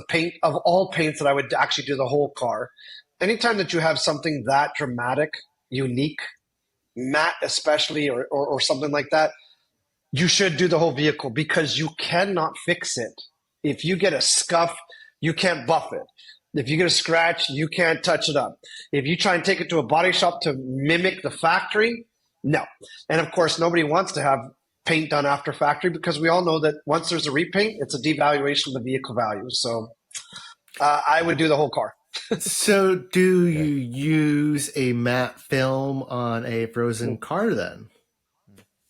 paint of all paints that I would actually do the whole car. Anytime that you have something that dramatic, unique, matte especially, or something like that, you should do the whole vehicle because you cannot fix it. If you get a scuff, you can't buff it. If you get a scratch, you can't touch it up. If you try and take it to a body shop to mimic the factory, no. And of course, nobody wants to have paint done after factory because we all know that once there's a repaint, it's a devaluation of the vehicle value. So I would do the whole car. So do you use a matte film on a frozen car then?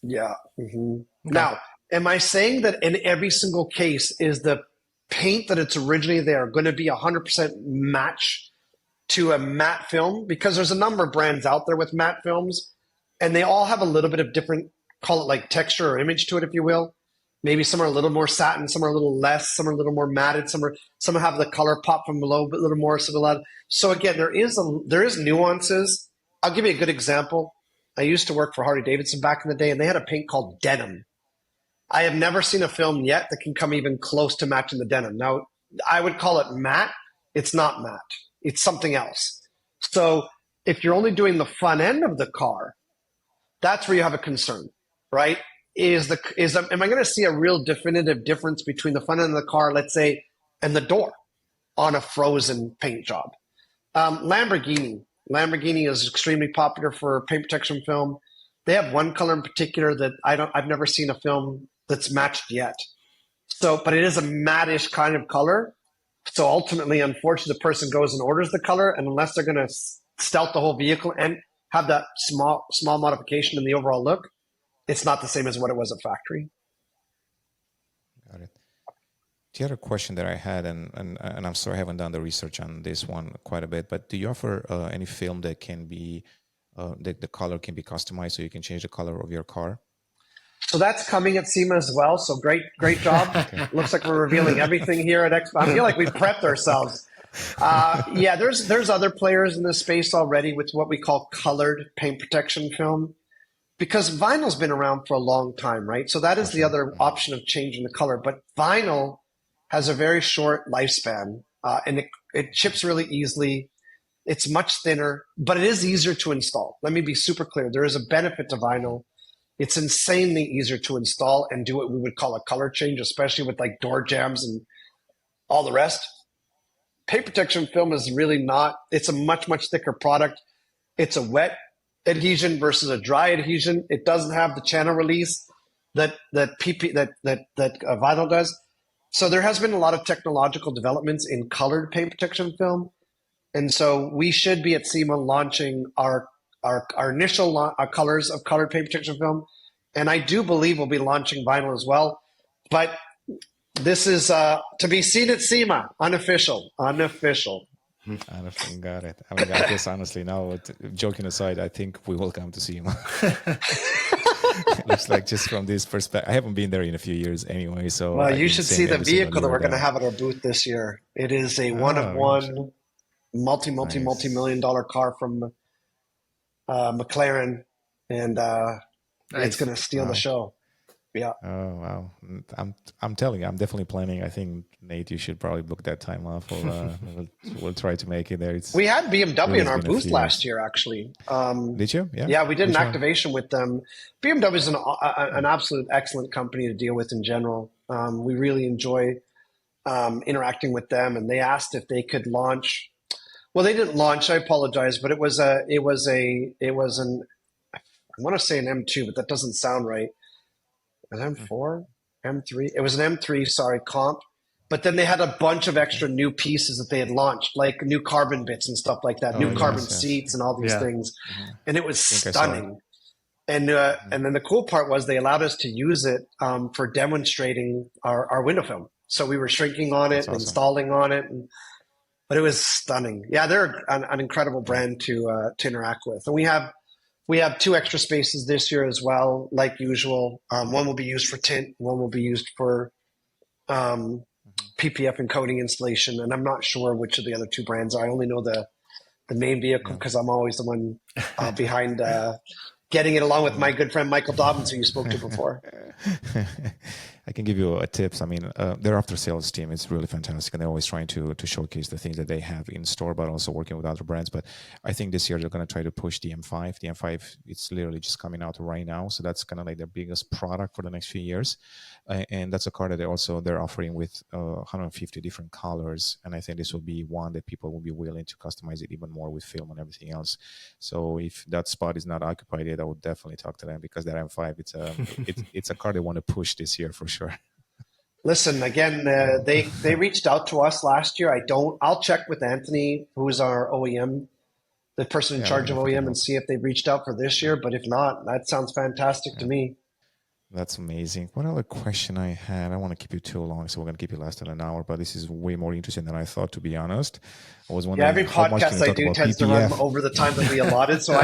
Yeah. Mm-hmm. Okay. Now, am I saying that in every single case is the paint that it's originally there going to be 100% match to a matte film? Because there's a number of brands out there with matte films, and they all have a little bit of different, call it like texture or image to it, if you will. Maybe some are a little more satin, some are a little less, some are a little more matted, some have the color pop from below, but a little more. So again, there is nuances. I'll give you a good example. I used to work for Harley Davidson back in the day, and they had a paint called denim. I have never seen a film yet that can come even close to matching the denim. Now, I would call it matte. It's not matte. It's something else. So if you're only doing the front end of the car, that's where you have a concern, right? Am I going to see a real definitive difference between the front end of the car, let's say, and the door on a frozen paint job? Lamborghini is extremely popular for paint protection film. They have one color in particular that I've never seen a film that's matched yet. So, but it is a mattish kind of color. So ultimately, unfortunately, the person goes and orders the color, and unless they're going to stealth the whole vehicle and have that small modification in the overall look, it's not the same as what it was at factory. Got it. The other question that I had, and I'm sorry I haven't done the research on this one quite a bit, but do you offer any film that can be, the color can be customized so you can change the color of your car? So that's coming at SEMA as well. So great job. Okay. Looks like we're revealing everything here at XPEL. I feel like we've prepped ourselves. Yeah, there's other players in this space already with what we call colored paint protection film. Because vinyl's been around for a long time, right? So that is the other option of changing the color. But vinyl has a very short lifespan, and it chips really easily. It's much thinner, but it is easier to install. Let me be super clear. There is a benefit to vinyl. It's insanely easier to install and do what we would call a color change, especially with like door jambs and all the rest. Paint protection film is really not. It's a much thicker product. It's a wet adhesion versus a dry adhesion. It doesn't have the channel release that vinyl does. So there has been a lot of technological developments in colored paint protection film, and so we should be at SEMA launching our initial colors of colored paint protection film, and I do believe we'll be launching vinyl as well. But this is to be seen at SEMA, unofficial. Got it. I mean, I guess honestly now, joking aside, I think we will come to SEMA. Looks like just from this perspective, I haven't been there in a few years anyway. So well, you should see the vehicle that we're going to have at our booth this year. It is a one-of-one, multi-million-dollar car from McLaren, and it's going to steal the show. Yeah. Oh wow! I'm telling you, I'm definitely planning. I think Nate, you should probably book that time off. We'll try to make it there. We had BMW in our booth last year, actually. Did you? Yeah. Yeah, we did an activation with them. BMW is an absolute excellent company to deal with in general. We really enjoy interacting with them, and they asked if they could launch. Well, they didn't launch. I apologize, but it was an I want to say an M2, but that doesn't sound right. An M4, M3. It was an M3, sorry, comp. But then they had a bunch of extra new pieces that they had launched, like new carbon bits and stuff like that, new carbon seats and all these things. And it was stunning. And then the cool part was they allowed us to use it for demonstrating our window film. So we were shrinking on it, That's awesome. installing on it, but it was stunning. Yeah, they're an incredible brand to interact with. And we have 2 extra spaces this year as well, like usual. One will be used for tint, one will be used for PPF and coating installation. And I'm not sure which of the other 2 brands are. I only know the main vehicle because I'm always the one behind getting it, along with my good friend Michael Dobbins, who you spoke to before. I can give you a tips. I mean, their after sales team is really fantastic, and they're always trying to showcase the things that they have in store, but also working with other brands. But I think this year they're going to try to push the M5. The M5, it's literally just coming out right now, so that's kind of like their biggest product for the next few years. And that's a car that they're offering with 150 different colors, and I think this will be one that people will be willing to customize it even more with film and everything else. So if that spot is not occupied yet, I would definitely talk to them, because that M5, it's a car they want to push this year for sure. Listen, again, they reached out to us last year. I'll check with Anthony, who is our OEM, the person in charge of OEM, and see if they reached out for this year. But if not, that sounds fantastic to me. That's amazing. What other question I had? I don't want to keep you too long, so we're going to keep you less than an hour, but this is way more interesting than I thought, to be honest. I was wondering, every podcast I do tends to run over the time that we allotted. So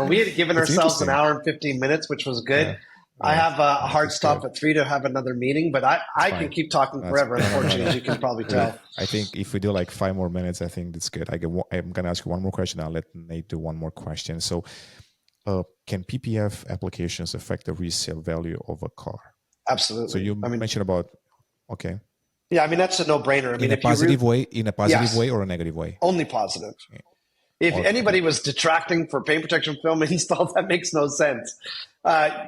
we had given ourselves an hour and 15 minutes, which was good. Yeah. I have a hard stop at 3 to have another meeting, but I can keep talking forever, unfortunately, as you can probably tell. I think if we do like 5 more minutes, I think that's good. I'm going to ask you one more question. I'll let Nate do one more question. So can PPF applications affect the resale value of a car? Absolutely. So you mentioned about, okay. Yeah, I mean, that's a no-brainer. I mean, in a positive way or a negative way? Only positive. If anybody was detracting for paint protection film install, that makes no sense.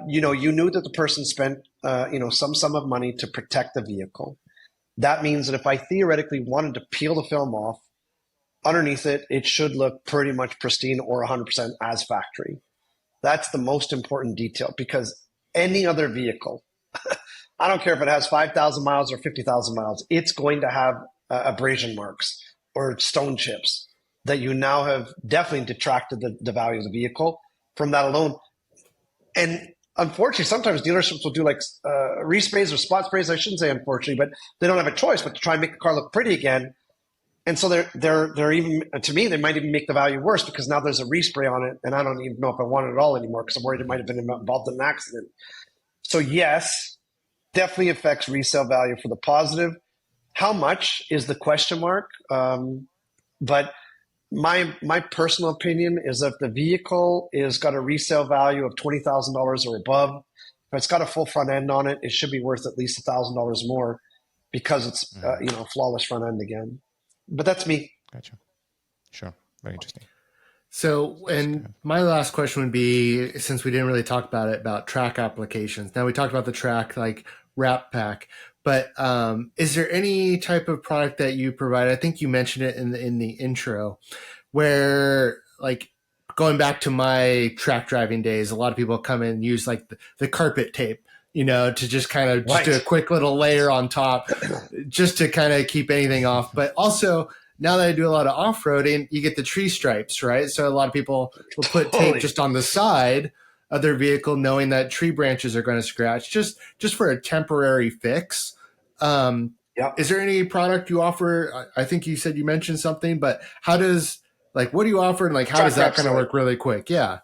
You knew that the person spent, some sum of money to protect the vehicle. That means that if I theoretically wanted to peel the film off, underneath it, it should look pretty much pristine or 100% as factory. That's the most important detail, because any other vehicle, I don't care if it has 5,000 miles or 50,000 miles, it's going to have abrasion marks or stone chips that you now have definitely detracted the value of the vehicle from that alone. And unfortunately, sometimes dealerships will do like resprays or spot sprays. I shouldn't say unfortunately, but they don't have a choice but to try and make the car look pretty again. And so they're even, to me, they might even make the value worse, because now there's a respray on it, and I don't even know if I want it at all anymore, because I'm worried it might have been involved in an accident. So yes, definitely affects resale value for the positive. How much is the question mark? But my personal opinion is that if the vehicle is got a resale value of $20,000 or above, if it's got a full front end on it, it should be worth at least $1,000 more, because it's a flawless front end again. But that's me. Gotcha. Sure. Very interesting. So, and my last question would be, since we didn't really talk about it, about track applications. Now we talked about the track, like wrap pack, but is there any type of product that you provide? I think you mentioned it in the intro, where, like, going back to my track driving days, a lot of people come in and use like the carpet tape, to just kind of just do a quick little layer on top, just to kind of keep anything off. But also, now that I do a lot of off-roading, you get the tree stripes, right? So a lot of people will put tape just on the side of their vehicle, knowing that tree branches are going to scratch, just for a temporary fix. Is there any product you offer? I think you said you mentioned something, but what do you offer, and like how does that kind of work really quick? Yeah.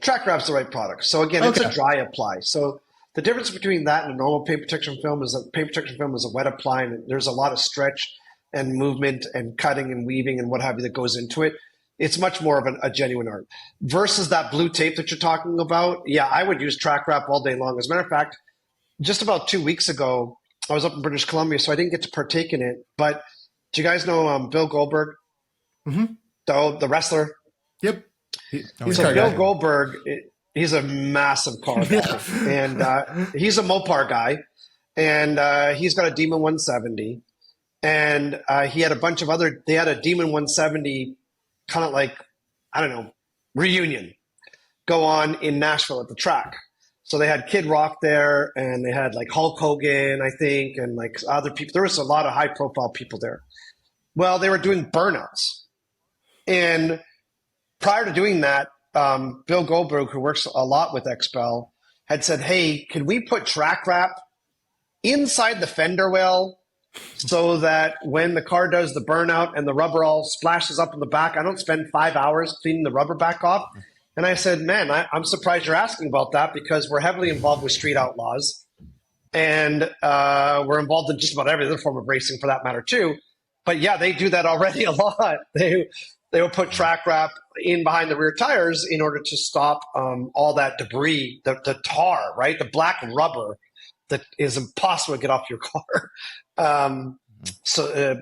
Track wrap's the right product. So again, it's a dry apply. So the difference between that and a normal paint protection film is that paint protection film is a wet apply, and there's a lot of stretch and movement and cutting and weaving and what have you that goes into it. It's much more of a genuine art versus that blue tape that you're talking about. Yeah, I would use track wrap all day long. As a matter of fact, just about 2 weeks ago, I was up in British Columbia, so I didn't get to partake in it. But do you guys know Bill Goldberg, the wrestler? Yep. So Bill Goldberg, he's a massive car guy, and he's a Mopar guy, and he's got a Demon 170. And he had a bunch of they had a Demon 170 kind of like, I don't know, reunion go on in Nashville at the track. So they had Kid Rock there, and they had like Hulk Hogan, I think, and like other people. There was a lot of high profile people there. Well, they were doing burnouts. And prior to doing that, Bill Goldberg, who works a lot with XPEL, had said, "Hey, can we put track wrap inside the fender well so that when the car does the burnout and the rubber all splashes up in the back, I don't spend 5 hours cleaning the rubber back off?" And I said, "Man, I'm surprised you're asking about that, because we're heavily involved with Street Outlaws, and we're involved in just about every other form of racing for that matter too. But yeah, they do that already a lot. They will put track wrap in behind the rear tires in order to stop all that debris, the tar, right? The black rubber that is impossible to get off your car."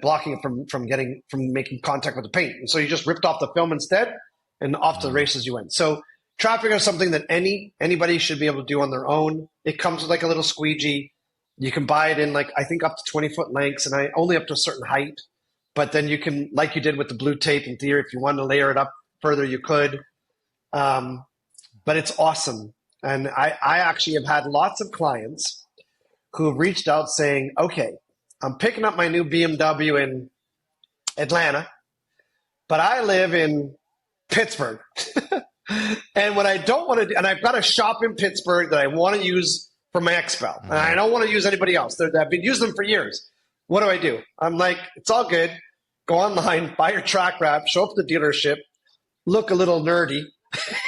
Blocking it from making contact with the paint. And so you just ripped off the film instead, and off to the races you went. So trapping is something that anybody should be able to do on their own. It comes with like a little squeegee. You can buy it in I think up to 20-foot lengths, and only up to a certain height. But then you can, like you did with the blue tape in theory, if you wanted to layer it up further, you could. But it's awesome. And I actually have had lots of clients who have reached out saying, "Okay, I'm picking up my new BMW in Atlanta, but I live in Pittsburgh." And what I don't want to do, and I've got a shop in Pittsburgh that I want to use for my XPEL, and I don't want to use anybody else. I've been using them for years. What do? I'm like, it's all good. Go online, buy your track wrap, show up at the dealership, look a little nerdy,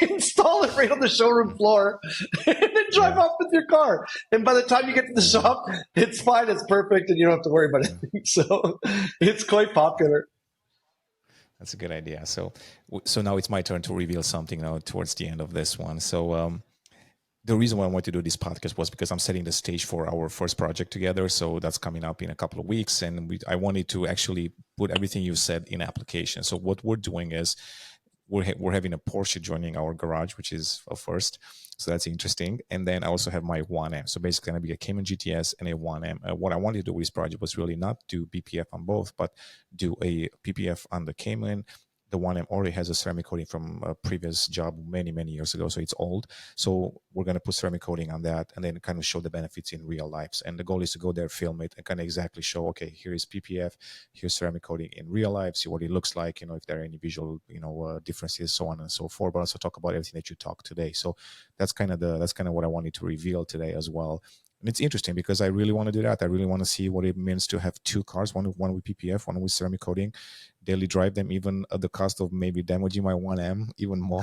install it right on the showroom floor, and then drive off with your car. And by the time you get to the shop, it's fine, it's perfect, and you don't have to worry about anything. So it's quite popular. That's a good idea. So now it's my turn to reveal something now towards the end of this one. So the reason why I wanted to do this podcast was because I'm setting the stage for our first project together. So that's coming up in a couple of weeks. And I wanted to actually put everything you said in application. So what we're doing is we're having a Porsche joining our garage, which is a first. So that's interesting. And then I also have my 1M. So basically going to be a Cayman GTS and a 1M. What I wanted to do with this project was really not do PPF on both, but do a PPF on the Cayman. The 1M already has a ceramic coating from a previous job many, many years ago, so it's old. So we're going to put ceramic coating on that and then kind of show the benefits in real life. And the goal is to go there, film it, and kind of exactly show, okay, here is PPF, here's ceramic coating in real life, see what it looks like, if there are any visual, differences, so on and so forth, but also talk about everything that you talked today. So that's kind of what I wanted to reveal today as well. And it's interesting because I really want to do that. I really want to see what it means to have two cars, one with PPF, one with ceramic coating, daily drive them, even at the cost of maybe damaging my 1M even more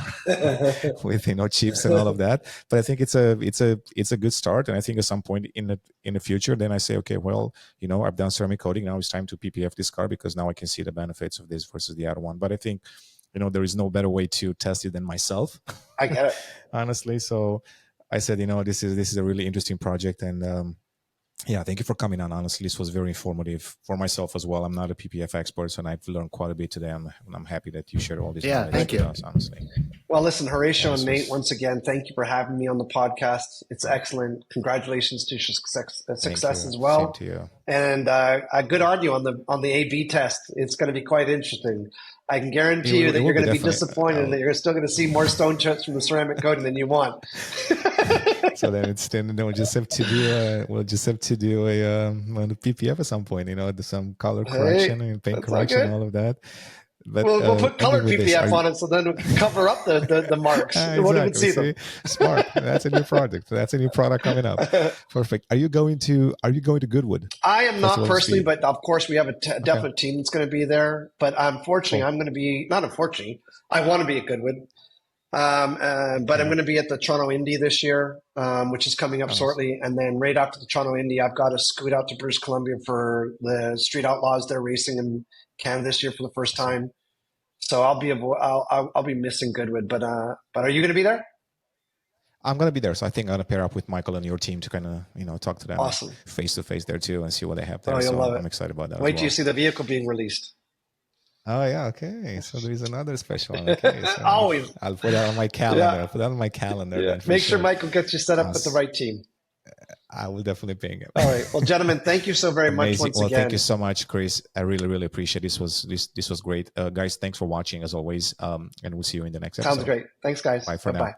with chips and all of that. But I think it's a good start. And I think at some point in the future, then I say, okay, well, I've done ceramic coating. Now it's time to PPF this car because now I can see the benefits of this versus the other one. But I think there is no better way to test it than myself. I get it. Honestly. So I said, this is a really interesting project. And thank you for coming on. Honestly, this was very informative for myself as well. I'm not a PPF expert, so I've learned quite a bit today. I'm happy that you shared all this knowledge thank you. with us, honestly. Well, listen, Horatio and Nate, once again, thank you for having me on the podcast. It's excellent. Congratulations to your success as well. Same to you. And good on you on the A/B test. It's going to be quite interesting. I can guarantee you that you're going to be disappointed and that you're still going to see more stone chips from the ceramic coating than you want. So then we'll just have to do a PPF at some point, some color correction and paint correction and all of that. But, we'll put colored PPF on it, so then we can cover up the marks. Exactly. We won't even see them. Smart. That's a new project. That's a new product coming up. Perfect. Are you going to Goodwood? I am not personally, but of course we have a definite team that's going to be there. But unfortunately, I'm going to be not unfortunately. I want to be at Goodwood, but I'm going to be at the Toronto Indy this year, which is coming up shortly. And then right after the Toronto Indy, I've got to scoot out to British Columbia for the Street Outlaws. They're racing in Canada this year for the first time. So I'll be missing Goodwood, but are you going to be there? I'm going to be there. So I think I'm going to pair up with Michael and your team to kind of, talk to them face to face there too and see what they have there. Oh, you'll love it. I'm excited about that. Wait till you see the vehicle being released. Oh yeah. Okay. So there is another special one. Okay. So Always. I'll put that on my calendar. I'll put that on my calendar. Yeah. Make sure Michael gets you set up with the right team. I will definitely ping him. All right. Well, gentlemen, thank you so very much once again. Thank you so much, Chris. I really, really appreciate it. This was great. Guys, thanks for watching as always. And we'll see you in the next episode. Sounds great. Thanks, guys. Bye for now.